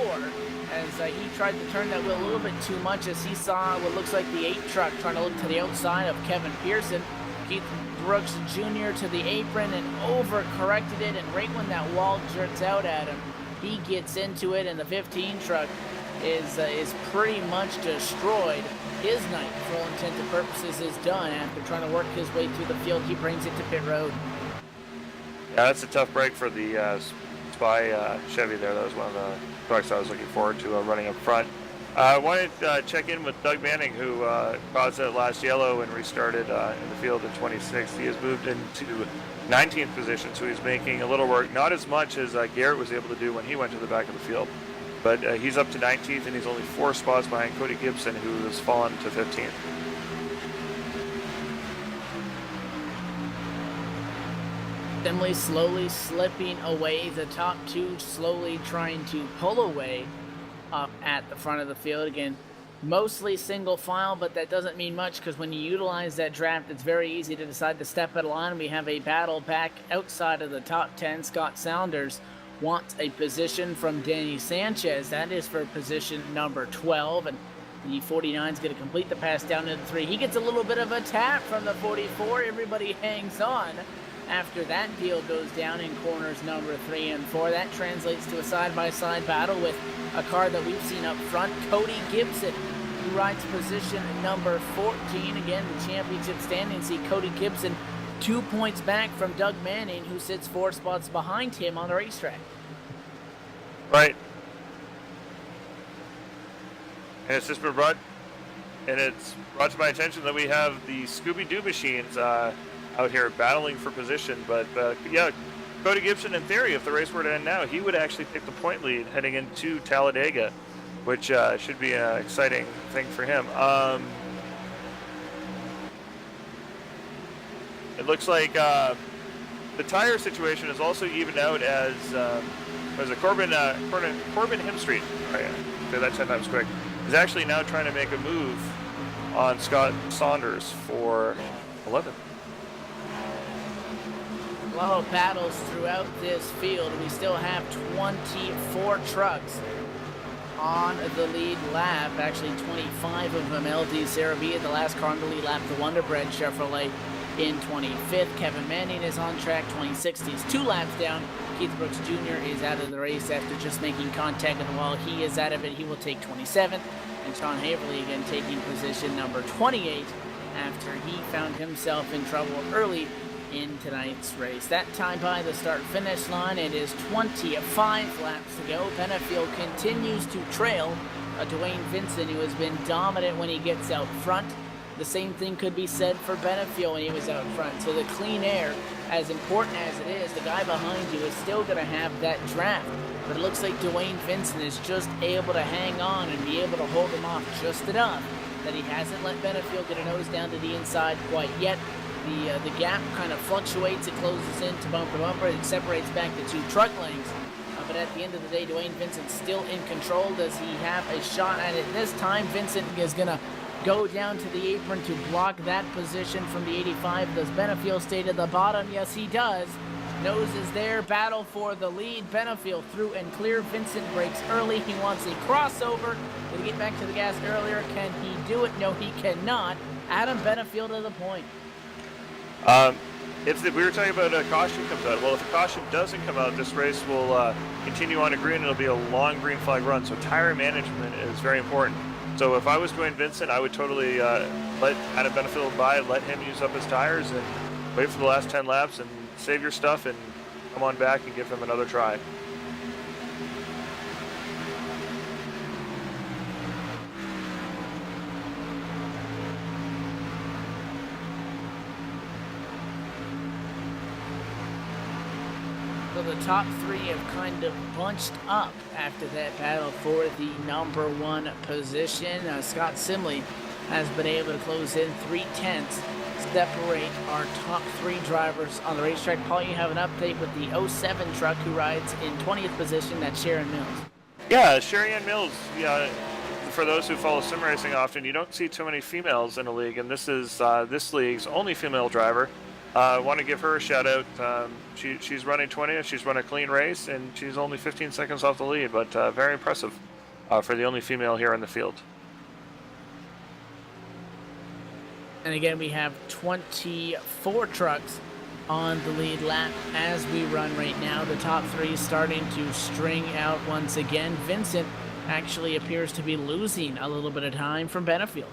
Speaker 1: As he tried to turn that wheel a little bit too much, as he saw what looks like the 8 truck trying to look to the outside of Kevin Pearson. Keith Brooks Jr. to the apron and overcorrected it, and right when that wall jerks out at him, he gets into it, and the 15 truck is pretty much destroyed. His night, for all intents and purposes, is done after trying to work his way through the field. He brings it to pit road.
Speaker 2: Yeah, that's a tough break for the Spy Chevy there. That was one of the trucks I was looking forward to running up front. I wanted to check in with Doug Manning, who caused that last yellow and restarted in the field in 26th. He has moved into 19th position, so he's making a little work. Not as much as Garrett was able to do when he went to the back of the field, but he's up to 19th, and he's only 4 spots behind Cody Gibson, who has fallen to 15th.
Speaker 1: Simley slowly slipping away. The top 2 slowly trying to pull away up at the front of the field. Again, mostly single file, but that doesn't mean much because when you utilize that draft, it's very easy to decide to step out of line. We have a battle back outside of the top 10. Scott Saunders wants a position from Danny Sanchez. That is for position number 12, and the 49 is going to complete the pass down into the 3. He gets a little bit of a tap from the 44. Everybody hangs on after that deal goes down in corners number 3 and 4. That translates to a side-by-side battle with a car that we've seen up front, Cody Gibson, who rides position number 14. Again, the championship standings see Cody Gibson 2 points back from Doug Manning, who sits 4 spots behind him on the racetrack.
Speaker 2: Right. And it's just been brought and it's brought to my attention that we have the Scooby-Doo machines out here battling for position. But yeah, Cody Gibson, in theory, if the race were to end now, he would actually take the point lead heading into Talladega, which should be an exciting thing for him. It looks like the tire situation is also evened out as Corbin Hemstreet, say that 10 times quick, is actually now trying to make a move on Scott Saunders for 11th.
Speaker 1: A lot of battles throughout this field. We still have 24 trucks on the lead lap. Actually, 25 of them LD Sarabia, the last car on the lead lap, the Wonder Bread Chevrolet in 25th. Kevin Manning is on track, 26th. He's 2 laps down. Keith Brooks Jr. is out of the race after just making contact, and while he is out of it, he will take 27th. And Sean Haverly again taking position number 28 after he found himself in trouble early in tonight's race. That time by the start-finish line, it is 25 laps to go. Benefield continues to trail Dwayne Vincent, who has been dominant when he gets out front. The same thing could be said for Benefield when he was out front. So the clean air, as important as it is, the guy behind you is still going to have that draft. But it looks like Dwayne Vincent is just able to hang on and be able to hold him off just enough that he hasn't let Benefield get a nose down to the inside quite yet. The gap kind of fluctuates. It closes in to bumper to bumper. It separates back to 2 truck lengths. But at the end of the day, Dwayne Vincent's still in control. Does he have a shot at it this time? Vincent is going to go down to the apron to block that position from the 85. Does Benefield stay to the bottom? Yes, he does. Nose is there. Battle for the lead. Benefield through and clear. Vincent breaks early. He wants a crossover. Did he get back to the gas earlier? Can he do it? No, he cannot. Adam Benefield to the point.
Speaker 2: We were talking about a caution comes out. Well, if a caution doesn't come out, this race will continue on to green. It'll be a long green flag run. So tire management is very important. So if I was Dwayne Vincent, I would totally let Adam Benefield by, let him use up his tires, and wait for the last 10 laps and save your stuff and come on back and give him another try.
Speaker 1: So the top 3 have kind of bunched up after that battle for the number 1 position. Scott Simley has been able to close in 3/10, separate our top 3 drivers on the racetrack. Paul, you have an update with the 07 truck who rides in 20th position. That's Sharon Mills.
Speaker 2: Yeah, Sherry Ann Mills. Yeah, for those who follow sim racing often, you don't see too many females in a league, and this is this league's only female driver. I want to give her a shout out. She's running 20th. She's run a clean race, and she's only 15 seconds off the lead, but very impressive for the only female here in the field.
Speaker 1: And again, we have 24 trucks on the lead lap as we run right now. The top 3 starting to string out once again. Vincent actually appears to be losing a little bit of time from Benefield.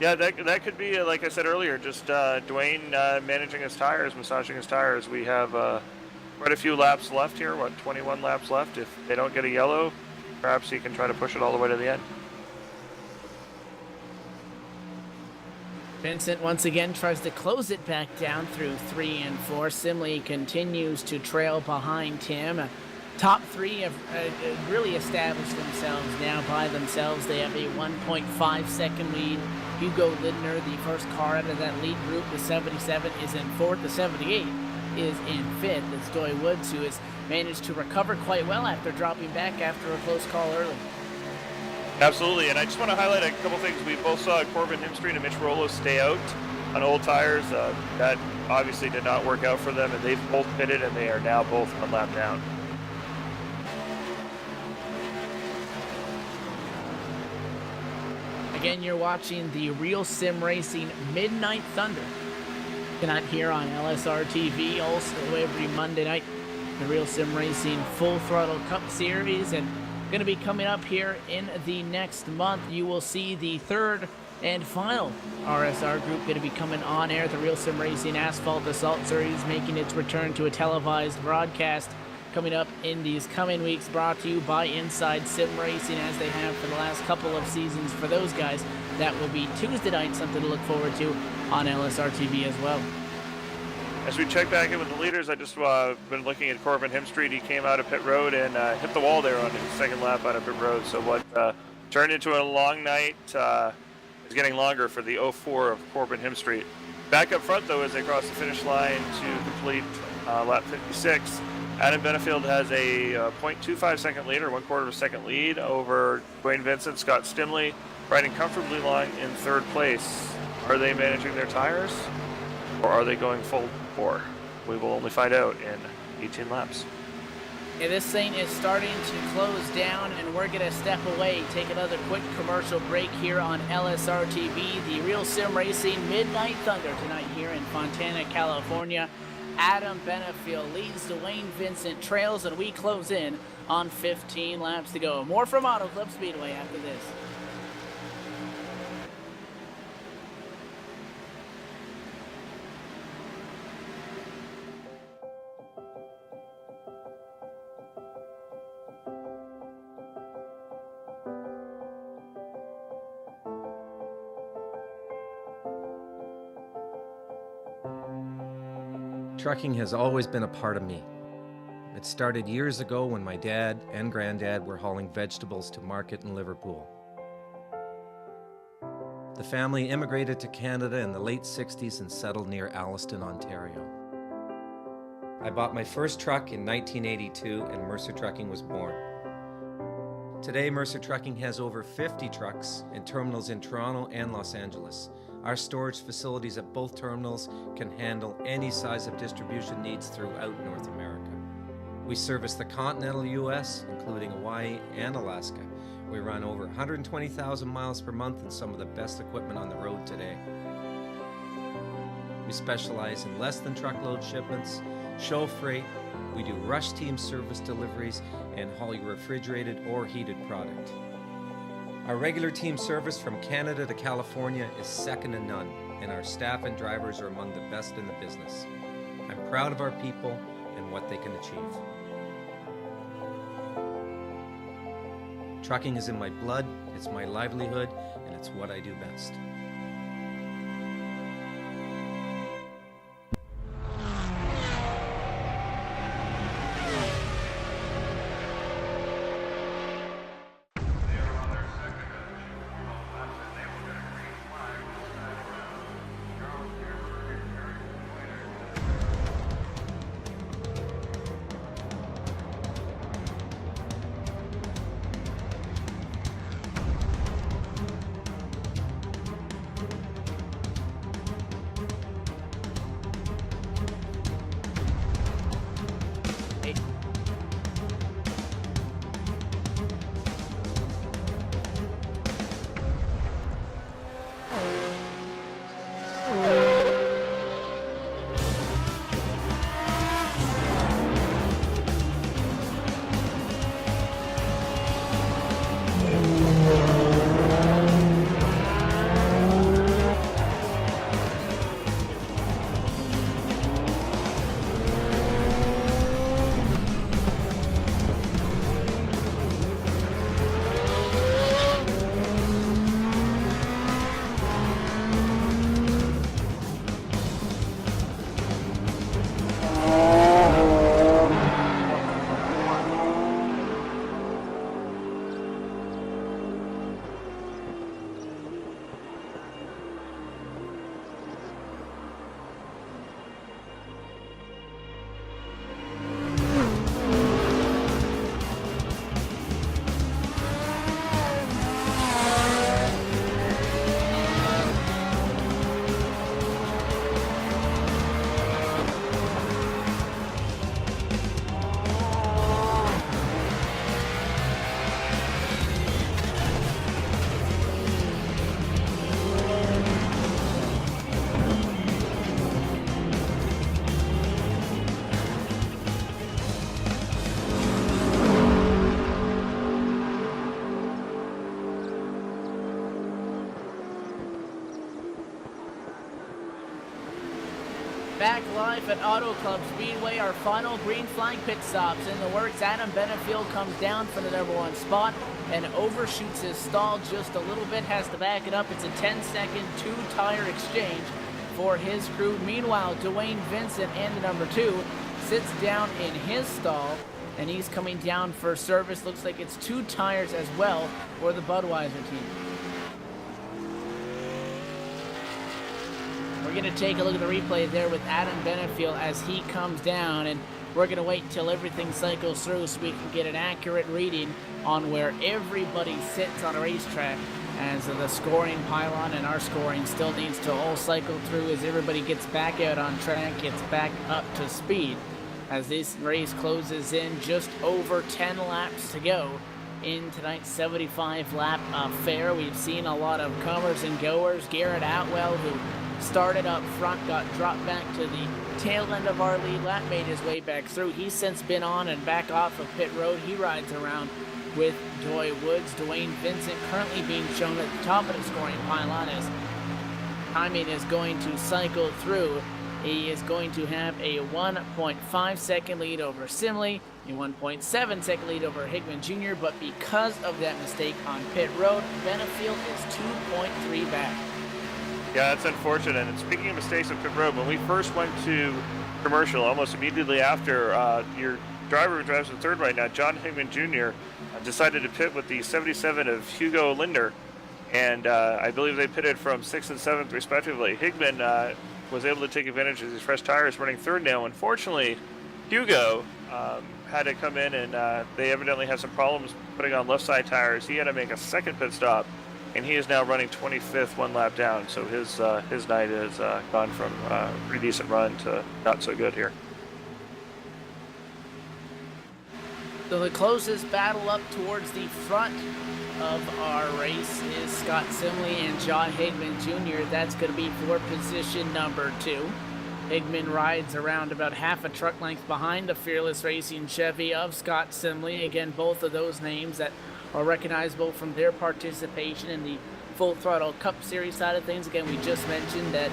Speaker 2: Yeah, that could be, like I said earlier, just Dwayne managing his tires, massaging his tires. We have quite a few laps left here, 21 laps left. If they don't get a yellow, perhaps he can try to push it all the way to the end.
Speaker 1: Vincent once again tries to close it back down through 3 and 4. Simley continues to trail behind him. Top 3 have really established themselves now by themselves. They have a 1.5 second lead. Hugo Lindner, the first car out of that lead group, the 77 is in 4th. The 78 is in 5th. It's Doy Woods, who has managed to recover quite well after dropping back after a close call early.
Speaker 2: Absolutely, and I just want to highlight a couple things. We both saw Corbin Hemstreet and Mitch Rolo stay out on old tires. That obviously did not work out for them, and they've both pitted, and they are now both one lap down.
Speaker 1: Again, you're watching the Real Sim Racing Midnight Thunder. Tonight here on LSRTV, also every Monday night, the Real Sim Racing Full Throttle Cup Series, and going to be coming up here in the next month. You will see the 3rd and final RSR group going to be coming on air. The Real Sim Racing Asphalt Assault Series making its return to a televised broadcast coming up in these coming weeks, brought to you by Inside Sim Racing, as they have for the last couple of seasons for those guys. That will be Tuesday night, something to look forward to on LSRTV as well.
Speaker 2: As we check back in with the leaders, I just been looking at Corbin Hemstreet. He came out of pit road and hit the wall there on his second lap out of pit road. So what turned into a long night is getting longer for the 04 of Corbin Hemstreet. Back up front, though, as they cross the finish line to complete lap 56, Adam Benefield has a 0.25 second lead, or 1/4 of a second lead over Dwayne Vincent. Scott Stimley riding comfortably along in third place. Are they managing their tires, or are they going full bore? We will only find out in 18 laps.
Speaker 1: Yeah, this thing is starting to close down, and we're going to step away, take another quick commercial break here on LSRTV, the Real Sim Racing Midnight Thunder tonight here in Fontana, California. Adam Benefield leads, Dwayne Vincent trails, and we close in on 15 laps to go. More from Auto Club Speedway after this.
Speaker 3: Trucking has always been a part of me. It started years ago when my dad and granddad were hauling vegetables to market in Liverpool. The family immigrated to Canada in the late 60s and settled near Alliston, Ontario. I bought my first truck in 1982 and Mercer Trucking was born. Today, Mercer Trucking has over 50 trucks in terminals in Toronto and Los Angeles. Our storage facilities at both terminals can handle any size of distribution needs throughout North America. We service the continental U.S., including Hawaii and Alaska. We run over 120,000 miles per month and some of the best equipment on the road today. We specialize in less than truckload shipments, show freight, we do rush team service deliveries, and haul your refrigerated or heated product. Our regular team service from Canada to California is second to none, and our staff and drivers are among the best in the business. I'm proud of our people and what they can achieve. Trucking is in my blood, it's my livelihood, and it's what I do best.
Speaker 1: back live at Auto Club Speedway. Our final green flag pit stops in the works. Adam Benefield comes down for the #1 spot and overshoots his stall just a little bit, has to back it up. It's a 10-second two-tire exchange for his crew. Meanwhile, Dwayne Vincent and the #2 sits down in his stall, and he's coming down for service. Looks like it's 2 tires as well for the Budweiser team. We're going to take a look at the replay there with Adam Benefield as he comes down, and we're going to wait until everything cycles through so we can get an accurate reading on where everybody sits on a racetrack, as the scoring pylon and our scoring still needs to all cycle through as everybody gets back out on track, gets back up to speed, as this race closes in just over 10 laps to go in tonight's 75-lap affair. We've seen a lot of comers and goers. Garrett Atwell, who started up front, got dropped back to the tail end of our lead lap, made his way back through. He's since been on and back off of pit road. He rides around with Joy Woods. Dwayne Vincent currently being shown at the top of the scoring pylon as timing is going to cycle through. He is going to have a 1.5 second lead over Simley, a 1.7 second lead over Hickman Jr., but because of that mistake on pit road, Benefield is 2.3 back.
Speaker 2: Yeah, that's unfortunate. And speaking of mistakes on pit road, when we first went to commercial, almost immediately after, your driver who drives in third right now, John Hickman Jr., decided to pit with the 77 of Hugo Linder, and I believe they pitted from 6th and 7th respectively. Hickman was able to take advantage of these fresh tires, running third now. Unfortunately, Hugo had to come in, and they evidently had some problems putting on left side tires. He had to make a second pit stop, and he is now running 25th, 1 lap down. So his night has gone from a pretty decent run to not so good here.
Speaker 1: So the closest battle up towards the front of our race is Scott Simley and John Hickman Jr. That's going to be for position #2. Hickman rides around about half a truck length behind the Fearless Racing Chevy of Scott Simley. Again, both of those names that are recognizable from their participation in the Full Throttle Cup Series side of things. Again, we just mentioned that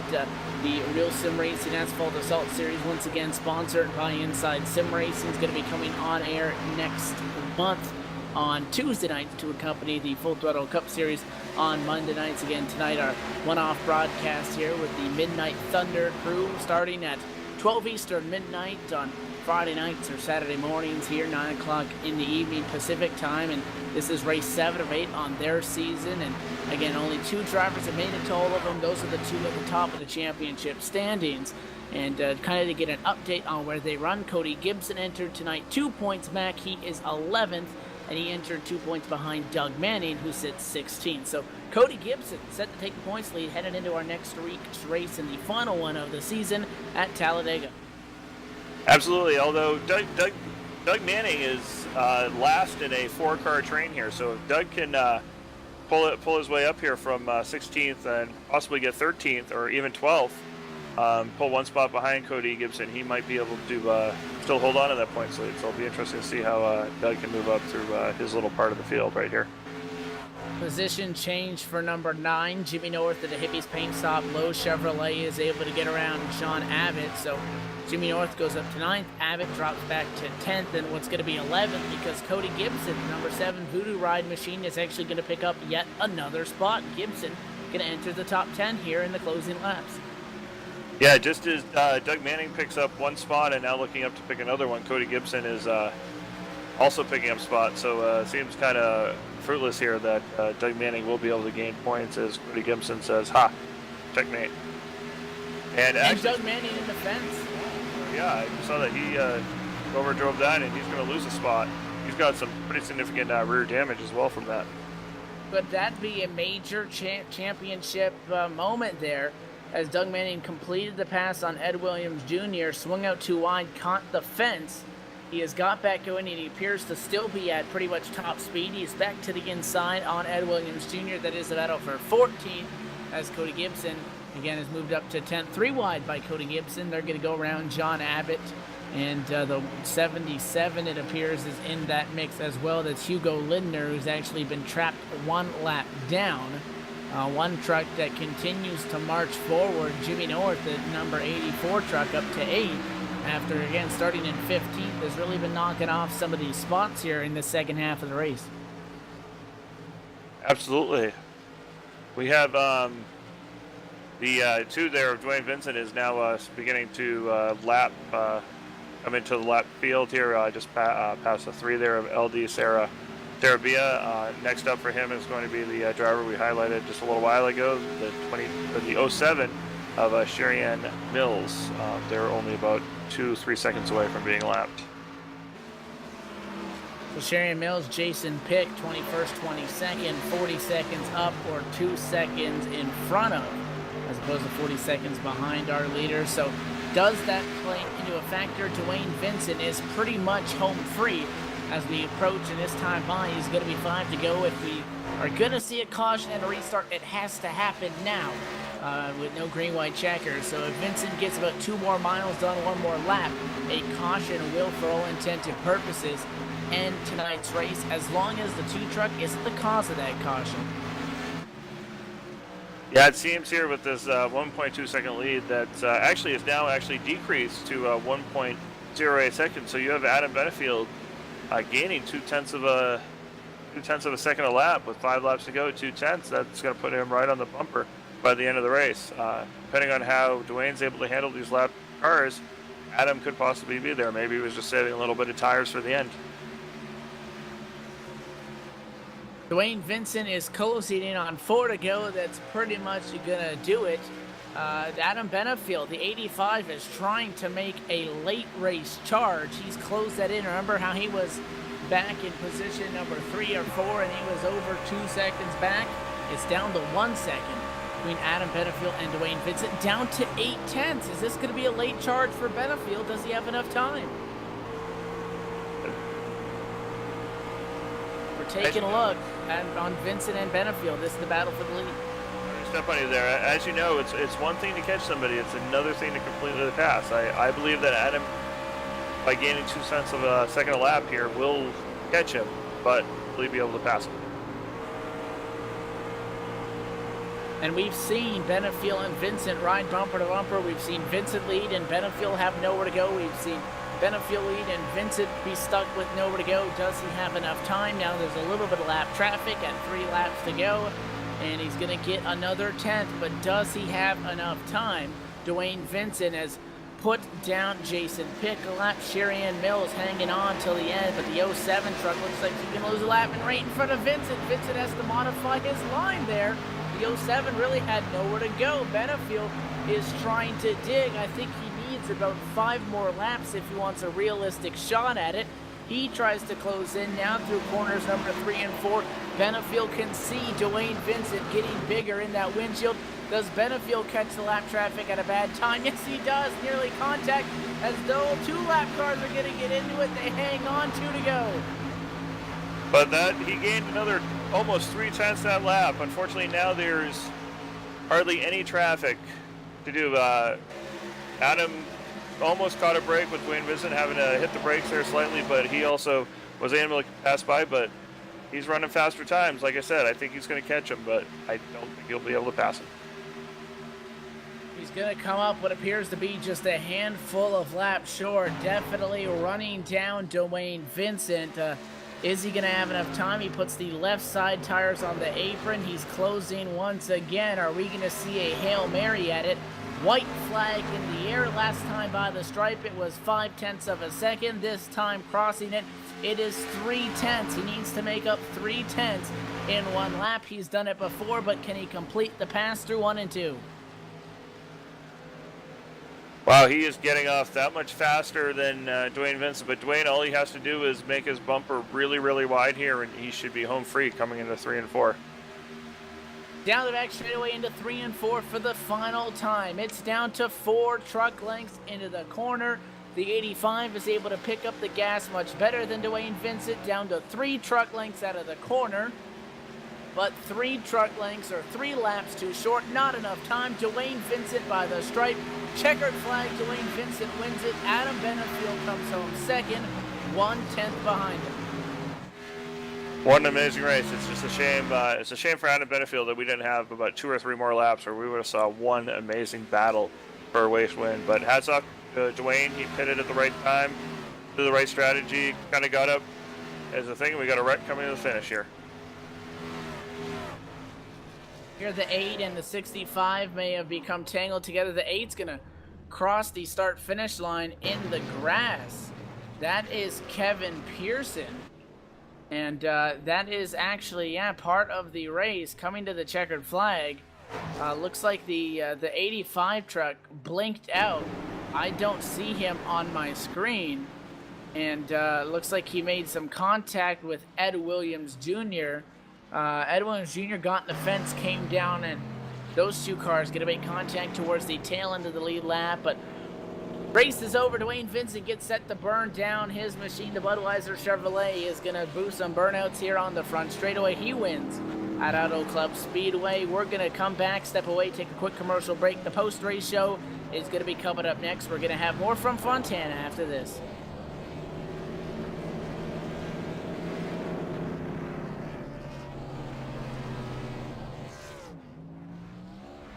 Speaker 1: the Real Sim Racing Asphalt Assault Series, once again sponsored by Inside Sim Racing, is going to be coming on air next month on Tuesday nights to accompany the Full Throttle Cup Series on Monday nights. Again, tonight our one-off broadcast here with the Midnight Thunder crew starting at 12 Eastern midnight on Friday nights or Saturday mornings here, 9 o'clock in the evening Pacific time. And this is race 7 of 8 on their season. And again, only 2 drivers have made it to all of them. Those are the 2 at the top of the championship standings. And kind of to get an update on where they run, Cody Gibson entered tonight 2 points back. He is 11th, and he entered 2 points behind Doug Manning, who sits 16th. So Cody Gibson set to take the points lead headed into our next race in the final one of the season at Talladega.
Speaker 2: Absolutely, although Doug Manning is last in a 4-car train here, so if Doug can pull his way up here from 16th and possibly get 13th or even 12th, pull 1 spot behind Cody Gibson, he might be able to still hold on to that points lead. So it'll be interesting to see how Doug can move up through his little part of the field right here.
Speaker 1: Position change for number 9. Jimmy North at the Hippies paint shop. Lowe Chevrolet is able to get around Sean Abbott. So Jimmy North goes up to 9th. Abbott drops back to 10th, and what's going to be 11th because Cody Gibson, number 7 Voodoo Ride Machine, is actually going to pick up yet another spot. Gibson going to enter the top 10 here in the closing laps.
Speaker 2: Yeah, just as Doug Manning picks up 1 spot and now looking up to pick another one, Cody Gibson is also picking up spots. So it seems kind of fruitless here that Doug Manning will be able to gain points as Cody Gibson says, "Ha, checkmate." And actually,
Speaker 1: Doug Manning in the fence.
Speaker 2: Yeah, I saw that he overdrove that, and he's going to lose a spot. He's got some pretty significant rear damage as well from that.
Speaker 1: Could that be a major championship moment there, as Doug Manning completed the pass on Ed Williams Jr., swung out too wide, caught the fence. He has got back going, and he appears to still be at pretty much top speed. He's back to the inside on Ed Williams Jr. That is the battle for 14th, as Cody Gibson, again, has moved up to 10th. 3 wide by Cody Gibson. They're going to go around John Abbott, and the 77, it appears, is in that mix as well. That's Hugo Lindner, who's actually been trapped 1 lap down. One truck that continues to march forward, Jimmy North, the number 84 truck, up to 8. After, again, starting in 15th, has really been knocking off some of these spots here in the second half of the race.
Speaker 2: Absolutely. We have the two there of Dwayne Vincent is now beginning to lap, come into the lap field here. Just past the 3 there of LD Sarabia. Next up for him is going to be the driver we highlighted just a little while ago, the 07 of Cherian Mills. They're only about 2-3 seconds away from being lapped.
Speaker 1: So Cherian Mills, Jason Pick, 21st, 22nd, 40 seconds up or 2 seconds in front of, as opposed to 40 seconds behind our leader. So does that play into a factor? Dwayne Vincent is pretty much home free as we approach, and this time by, he's going to be 5 to go. If we are going to see a caution and a restart, it has to happen now with no green, white checkers. So if Vincent gets about 2 more miles done, 1 more lap, a caution will, for all intended purposes, end tonight's race, as long as the 2 truck isn't the cause of that caution.
Speaker 2: Yeah, it seems here with this 1.2 second lead that actually is now decreased to 1.08 seconds. So you have Adam Benefield gaining 2/10 of a second a lap with 5 laps to go. 2/10. That's going to put him right on the bumper by the end of the race. Depending on how Dwayne's able to handle these lap cars, Adam could possibly be there. Maybe he was just saving a little bit of tires for the end.
Speaker 1: Dwayne Vincent is closing in on 4 to go. That's pretty much going to do it. Adam Benefield, the 85, is trying to make a late race charge. He's closed that in. Remember how he was back in position number 3 or 4 and he was over 2 seconds back? It's down to 1 second between Adam Benefield and Dwayne Vincent, down to 8/10. Is this going to be a late charge for Benefield? Does he have enough time? We're taking a look on Vincent and Benefield. This is the battle for the lead.
Speaker 2: Step on you there. As you know, it's one thing to catch somebody, it's another thing to complete the pass. I believe that Adam, by gaining 2/10 of a second a lap here, will catch him, but will he be able to pass him?
Speaker 1: And we've seen Benefield and Vincent ride bumper to bumper. We've seen Vincent lead and Benefield have nowhere to go. We've seen Benefield lead and Vincent be stuck with nowhere to go. Does he have enough time? Now there's a little bit of lap traffic at 3 laps to go, and he's going to get another 10th, but does he have enough time? Dwayne Vincent has put down Jason Pick a lap. Cherian Mills hanging on till the end, but the 07 truck looks like he can lose a lap and right in front of Vincent. Vincent has to modify his line there. The 07 really had nowhere to go. Benefield is trying to dig. I think he needs about 5 more laps if he wants a realistic shot at it. He tries to close in now through corners number 3 and 4. Benefield can see Dwayne Vincent getting bigger in that windshield. Does Benefield catch the lap traffic at a bad time? Yes, he does. Nearly contact as though 2 lap cars are going to get into it. They hang on, 2 to go.
Speaker 2: But he gained another almost 3/10 that lap. Unfortunately, now there's hardly any traffic to do. Adam almost caught a break with Dwayne Vincent having to hit the brakes there slightly, but he also was able to pass by, but he's running faster times. Like I said, I think he's going to catch him, but I don't think he'll be able to pass him.
Speaker 1: He's going to come up what appears to be just a handful of laps short, definitely running down Dwayne Vincent. Is he going to have enough time? He puts the left side tires on the apron. He's closing once again. Are we going to see a Hail Mary at it? White flag in the air. Last time by the stripe, it was 5/10 of a second. This time crossing it, it is 3/10. He needs to make up 3/10 in 1 lap. He's done it before, but can he complete the pass through 1 and 2?
Speaker 2: Wow, he is getting off that much faster than Dwayne Vincent, but Dwayne, all he has to do is make his bumper really, really wide here, and he should be home free coming into 3 and 4.
Speaker 1: Down the back straightaway into 3 and 4 for the final time. It's down to 4 truck lengths into the corner. The 85 is able to pick up the gas much better than Dwayne Vincent, down to 3 truck lengths out of the corner. But 3 truck lengths or 3 laps too short, not enough time. Dwayne Vincent by the stripe. Checkered flag, Dwayne Vincent wins it. Adam Benefield comes home second, 1/10 behind him.
Speaker 2: What an amazing race. It's just a shame. It's a shame for Adam Benefield that we didn't have about 2 or 3 more laps, or we would have saw one amazing battle for a race win. But hats off to Dwayne. He pitted at the right time, did the right strategy, kind of got up as a thing. We got a wreck coming to the finish here.
Speaker 1: Here the 8 and the 65 may have become tangled together. The 8's going to cross the start-finish line in the grass. That is Kevin Pearson. And that is actually, part of the race coming to the checkered flag. Looks like the 85 truck blinked out. I don't see him on my screen. And looks like he made some contact with Ed Williams Jr. Ed Williams Jr. got in the fence, came down, and those two cars going to make contact towards the tail end of the lead lap. But race is over. Dwayne Vincent gets set to burn down his machine. The Budweiser Chevrolet is going to boost some burnouts here on the front straightaway. He wins at Auto Club Speedway. We're going to come back, step away, take a quick commercial break. The post-race show is going to be coming up next. We're going to have more from Fontana after this.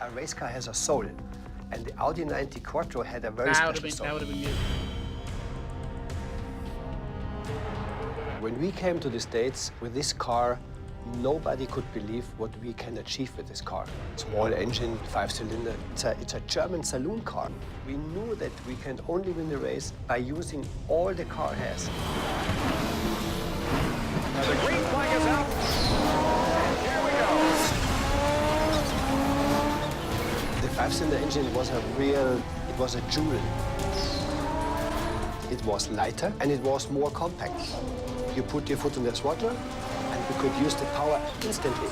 Speaker 4: A race car has a soul. And the Audi 90 Quattro had a very special soul.
Speaker 1: That would have been you.
Speaker 4: When we came to the States with this car, nobody could believe what we can achieve with this car. Small engine, 5-cylinder. It's a German saloon car. We knew that we can only win the race by using all the car has.
Speaker 5: Now the green flag is out. And here we go.
Speaker 4: The 5-cylinder engine was it was a jewel. It was lighter and it was more compact. You put your foot on the throttle and you could use the power instantly.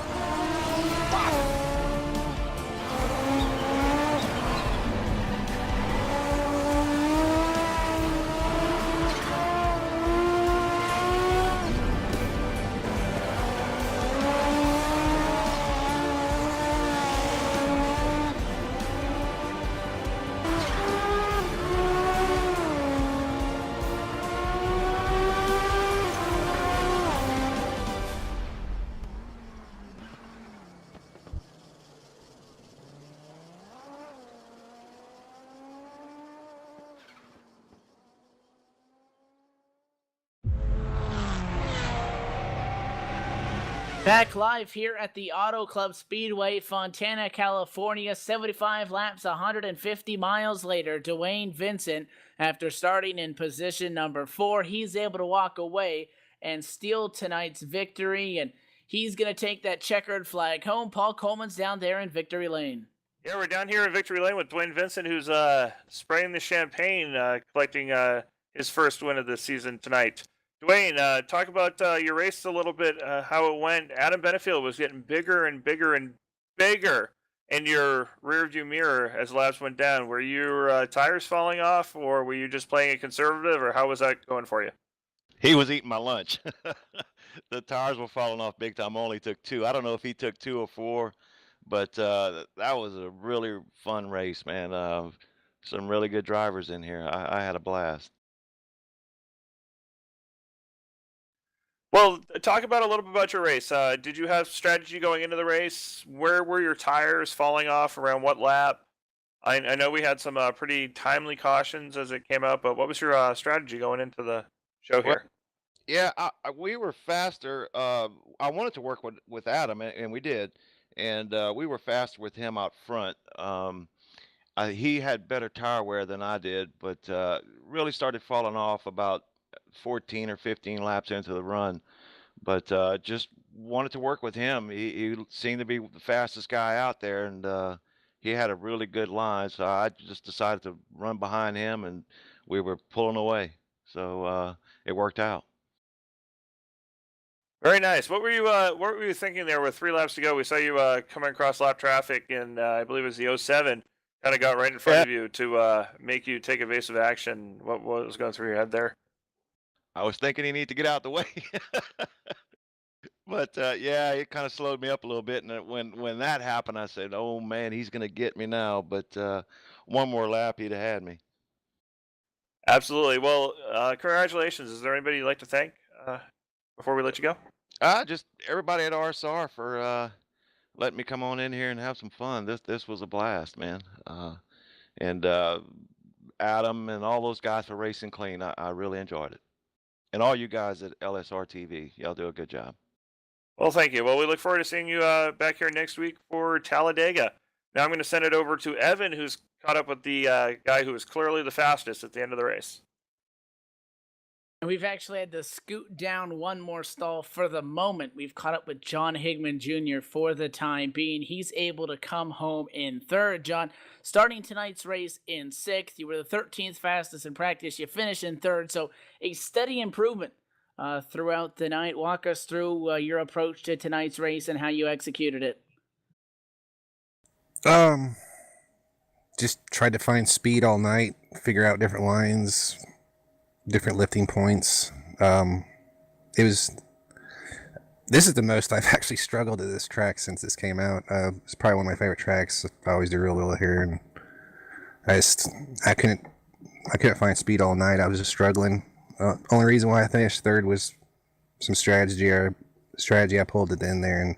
Speaker 1: Back live here at the Auto Club Speedway, Fontana, California. 75 laps, 150 miles later, Dwayne Vincent, after starting in position number 4, he's able to walk away and steal tonight's victory, and he's going to take that checkered flag home. Paul Coleman's down there in Victory Lane.
Speaker 2: Yeah, we're down here in Victory Lane with Dwayne Vincent, who's spraying the champagne, collecting his first win of the season tonight. Dwayne, talk about your race a little bit, how it went. Adam Benefield was getting bigger and bigger and bigger in your rearview mirror as laps went down. Were your tires falling off, or were you just playing it conservative, or how was that going for you?
Speaker 6: He was eating my lunch. The tires were falling off big time. I only took 2. I don't know if he took 2 or 4, but that was a really fun race, man. Some really good drivers in here. I had a blast.
Speaker 2: Well, talk about a little bit about your race. Did you have strategy going into the race? Where were your tires falling off around what lap? I know we had some pretty timely cautions as it came out, but what was your strategy going into the show here?
Speaker 6: Yeah, we were faster. I wanted to work with Adam, and we did. And we were faster with him out front. He had better tire wear than I did, but really started falling off about 14 or 15 laps into the run. But just wanted to work with him. He seemed to be the fastest guy out there, and he had a really good line. So I just decided to run behind him, and we were pulling away. So it worked out.
Speaker 2: Very nice. What were you thinking there with 3 laps to go? We saw you coming across lap traffic, and I believe it was the 07. Kind of got right in front of you to make you take evasive action. What was going through your head there?
Speaker 6: I was thinking he needed to get out the way. But yeah, it kind of slowed me up a little bit. And when that happened, I said, "Oh man, he's gonna get me now." But one more lap, he'd have had me.
Speaker 2: Absolutely. Well, congratulations. Is there anybody you'd like to thank before we let you go?
Speaker 6: Just everybody at RSR for letting me come on in here and have some fun. This was a blast, man. And Adam and all those guys for racing clean. I really enjoyed it. And all you guys at LSRTV, y'all do a good job.
Speaker 2: Well, thank you. Well, we look forward to seeing you back here next week for Talladega. Now I'm going to send it over to Evan, who's caught up with the guy who was clearly the fastest at the end of the race.
Speaker 1: And we've actually had to scoot down one more stall for the moment. We've caught up with John Higman Jr. for the time being. He's able to come home in third. John, starting tonight's race in sixth, you were the 13th fastest in practice. You finished in third, so a steady improvement throughout the night. Walk us through your approach to tonight's race and how you executed it.
Speaker 7: Just tried to find speed all night, figure out different lines, different lifting points. This is the most I've actually struggled at this track since this came out. It's probably one of my favorite tracks. I always do real well here, and I couldn't find speed all night. I was just struggling. Only reason why I finished third was some strategy I pulled at the end there,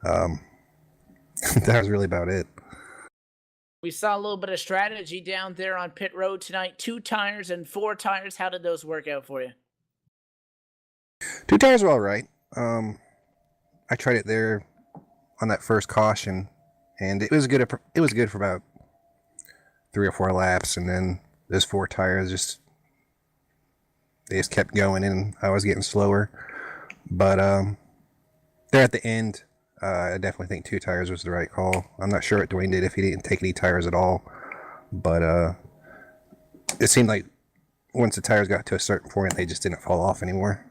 Speaker 7: and that was really about it.
Speaker 1: We saw a little bit of strategy down there on pit road tonight. 2 tires and 4 tires. How did those work out for you?
Speaker 7: 2 tires were all right. I tried it there on that first caution, and it was good. It was good for about 3 or 4 laps, and then those 4 tires they just kept going, and I was getting slower. But there at the end, I definitely think 2 tires was the right call. I'm not sure what Dwayne did if he didn't take any tires at all, but it seemed like once the tires got to a certain point, they just didn't fall off anymore.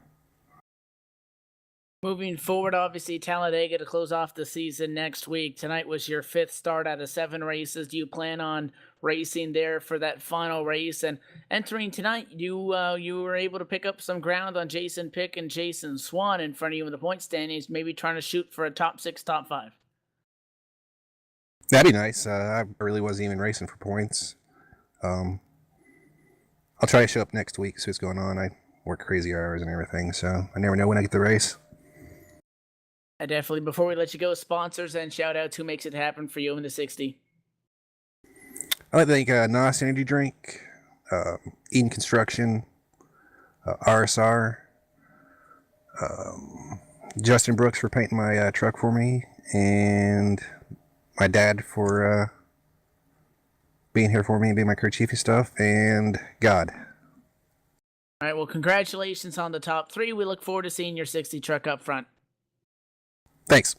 Speaker 1: Moving forward, obviously, Talladega to close off the season next week. Tonight was your 5th start out of 7 races. Do you plan on racing there for that final race? And entering tonight, you were able to pick up some ground on Jason Pick and Jason Swan in front of you in the point standings, maybe trying to shoot for a top 6, top 5.
Speaker 7: That'd be nice. I really wasn't even racing for points. I'll try to show up next week, see what's going on. I work crazy hours and everything, so I never know when I get the race.
Speaker 1: Definitely. Before we let you go, sponsors and shout outs. Who makes it happen for you in the 60?
Speaker 7: I like to thank NOS Energy Drink, Eden Construction, RSR, Justin Brooks for painting my truck for me, and my dad for being here for me and being my crew chief and stuff, and God.
Speaker 1: All right, well, congratulations on the top 3. We look forward to seeing your 60 truck up front.
Speaker 7: Thanks.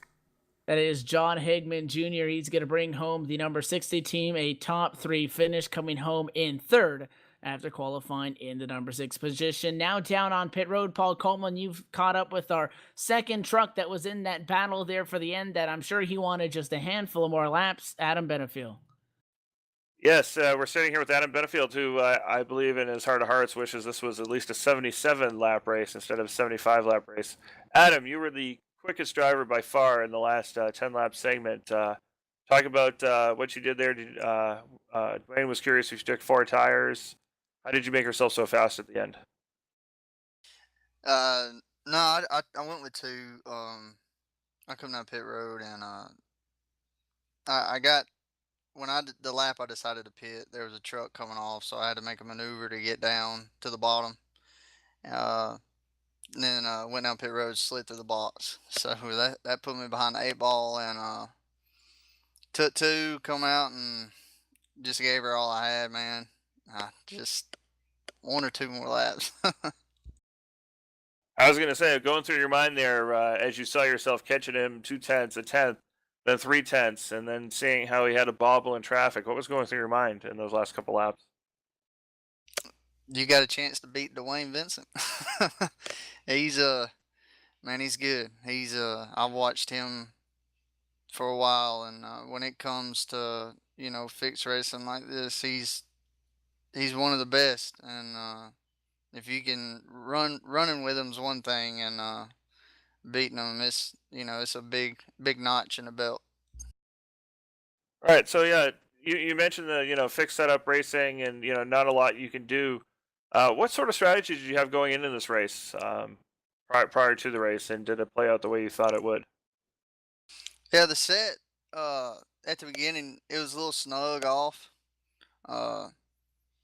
Speaker 1: That is John Higman Jr. He's going to bring home the number 60 team, a top 3 finish, coming home in third after qualifying in the number 6 position. Now down on pit road, Paul Coleman, you've caught up with our second truck that was in that battle there for the end that I'm sure he wanted just a handful of more laps, Adam Benefield.
Speaker 2: Yes, we're sitting here with Adam Benefield, who I believe in his heart of hearts wishes this was at least a 77-lap race instead of a 75-lap race. Adam, you were the quickest driver by far in the last 10-lap segment. Talk about what you did there. Dwayne was curious if you took 4 tires. How did you make yourself so fast at the end?
Speaker 8: No, I went with 2. I come down pit road, and I got, when I did the lap, I decided to pit. There was a truck coming off, so I had to make a maneuver to get down to the bottom. And then went down pit road, slid through the box. So that put me behind the 8 ball, and took 2, come out, and just gave her all I had, man. Just 1 or 2 more laps.
Speaker 2: I was going to say, going through your mind there, as you saw yourself catching him 2 tenths, a tenth, then 3 tenths, and then seeing how he had a bobble in traffic. What was going through your mind in those last couple laps?
Speaker 8: You got a chance to beat Dwayne Vincent. He's man, he's good. I've watched him for a while, and when it comes to fixed racing like this, he's one of the best. And if you can running with him's one thing, and beating him, it's a big notch in the belt.
Speaker 2: All right, so yeah, you mentioned the fixed setup racing, and not a lot you can do. What sort of strategy did you have going into this race? prior to the race, and did it play out the way you thought it would?
Speaker 8: Yeah, the set at the beginning it was a little snug off. Uh,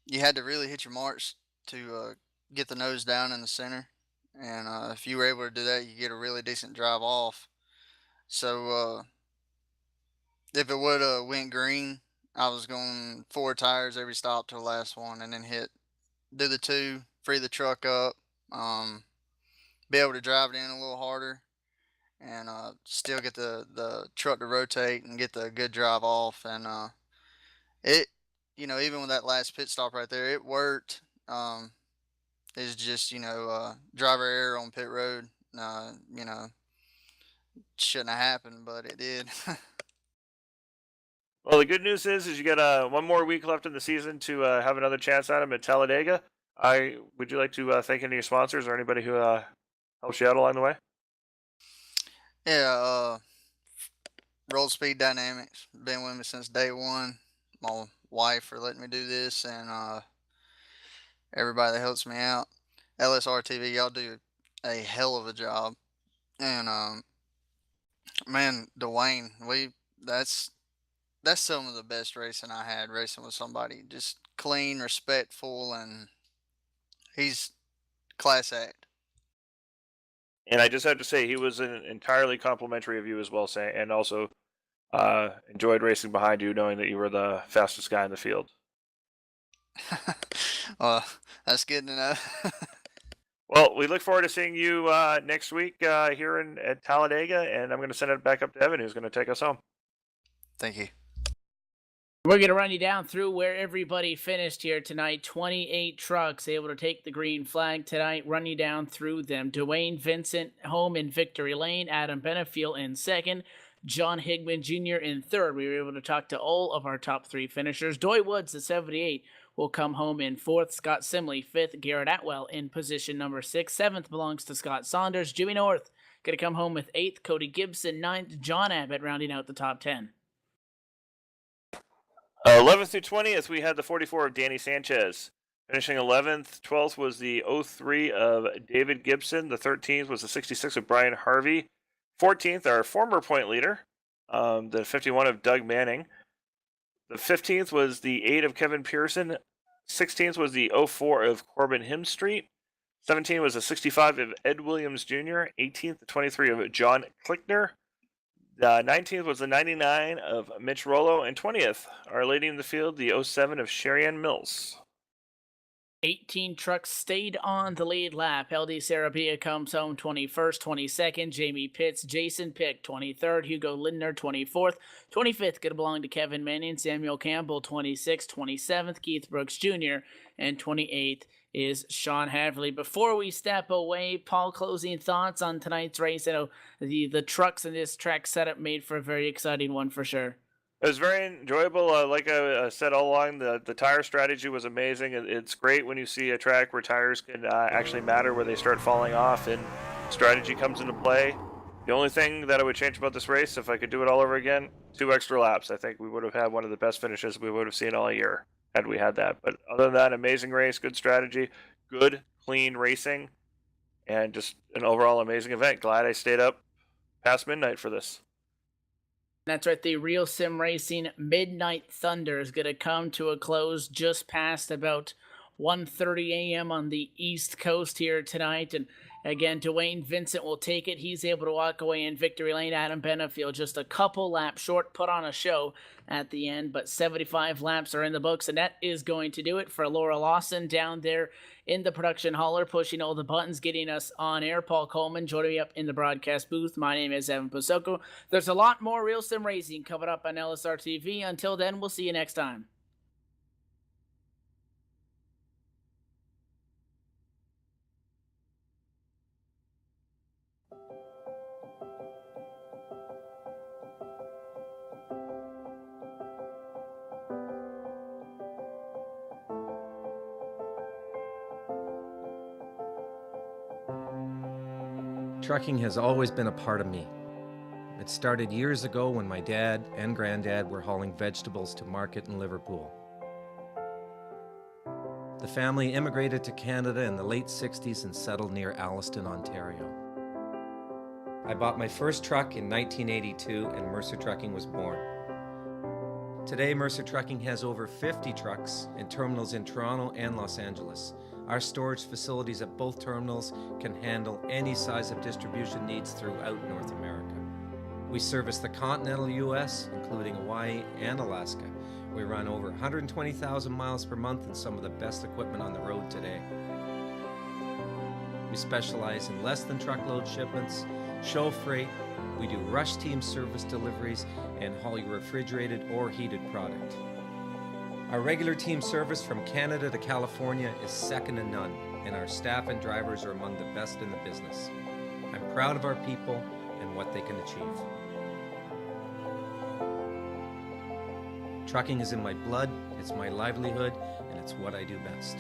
Speaker 8: you had to really hit your marks to get the nose down in the center, and if you were able to do that, you get a really decent drive off. So if it would have went green, I was going 4 tires every stop to the last one, and then do the two, free the truck up, be able to drive it in a little harder, and still get the truck to rotate and get the good drive off. And it, even with that last pit stop right there, it worked. It's just driver error on pit road. Shouldn't have happened, but it did.
Speaker 2: Well, the good news is you got one more week left in the season to have another chance at him at Talladega. Would you like to thank any of your sponsors or anybody who helps you out along the way?
Speaker 8: Yeah, Roll Speed Dynamics, been with me since day one. My wife for letting me do this, and everybody that helps me out. LSRTV, y'all do a hell of a job. And man, Dwayne, that's some of the best racing I had, racing with somebody just clean, respectful, and he's class act.
Speaker 2: And I just have to say, he was entirely complimentary of you as well, and also enjoyed racing behind you, knowing that you were the fastest guy in the field.
Speaker 8: Well, that's good to know.
Speaker 2: Well, we look forward to seeing you next week here at Talladega, and I'm going to send it back up to Evan, who's going to take us home.
Speaker 8: Thank you.
Speaker 1: We're going to run you down through where everybody finished here tonight. 28 trucks able to take the green flag tonight. Run you down through them. Dwayne Vincent home in victory lane. Adam Benefiel in second. John Higman Jr. in third. We were able to talk to all of our top three finishers. Doy Woods, the 78, will come home in fourth. Scott Simley, fifth. Garrett Atwell in position number 6. Seventh belongs to Scott Saunders. Jimmy North going to come home with 8th. Cody Gibson, 9th. John Abbott rounding out the top 10.
Speaker 2: 11th through 20th, we had the 44 of Danny Sanchez. Finishing 11th, 12th was the 03 of David Gibson. The 13th was the 66 of Brian Harvey. 14th, our former point leader, the 51 of Doug Manning. The 15th was the 8 of Kevin Pearson. 16th was the 04 of Corbin Himstreet. 17th was the 65 of Ed Williams Jr. 18th, the 23 of John Klickner. The 19th was the 99 of Mitch Rollo, and 20th, our lady in the field, the 07 of Sherrianne Mills.
Speaker 1: 18 trucks stayed on the lead lap. LD Sarabia comes home 21st, 22nd. Jamie Pitts, Jason Pick 23rd. Hugo Lindner 24th. 25th going to belong to Kevin Manning. Samuel Campbell 26th. 27th, Keith Brooks Jr. And 28th is Sean Haverly. Before we step away, Paul, closing thoughts on tonight's race. I know the trucks in this track setup made for a very exciting one for sure.
Speaker 2: It was very enjoyable. Like I said all along, the tire strategy was amazing. It's great when you see a track where tires can actually matter, where they start falling off and strategy comes into play. The only thing that I would change about this race, if I could do it all over again, 2 extra laps. I think we would have had one of the best finishes we would have seen all year had we had that. But other than that, amazing race, good strategy, good, clean racing, and just an overall amazing event. Glad I stayed up past midnight for this.
Speaker 1: That's right, the Real Sim Racing Midnight Thunder is going to come to a close just past about 1:30 a.m. on the East Coast here tonight. And again, Dwayne Vincent will take it. He's able to walk away in victory lane. Adam Benefiel just a couple laps short, put on a show at the end, but 75 laps are in the books, and that is going to do it for Laura Lawson down there in the production hauler, pushing all the buttons, getting us on air. Paul Coleman joining me up in the broadcast booth. My name is Evan Pasoko. There's a lot more Real Sim Racing coming up on LSRTV. Until then, we'll see you next time.
Speaker 3: Trucking has always been a part of me. It started years ago when my dad and granddad were hauling vegetables to market in Liverpool. The family immigrated to Canada in the late 60s and settled near Alliston, Ontario. I bought my first truck in 1982 and Mercer Trucking was born. Today, Mercer Trucking has over 50 trucks and terminals in Toronto and Los Angeles. Our storage facilities at both terminals can handle any size of distribution needs throughout North America. We service the continental U.S., including Hawaii and Alaska. We run over 120,000 miles per month and some of the best equipment on the road today. We specialize in less than truckload shipments, show freight, we do rush team service deliveries, and haul your refrigerated or heated product. Our regular team service from Canada to California is second to none, and our staff and drivers are among the best in the business. I'm proud of our people and what they can achieve. Trucking is in my blood, it's my livelihood, and it's what I do best.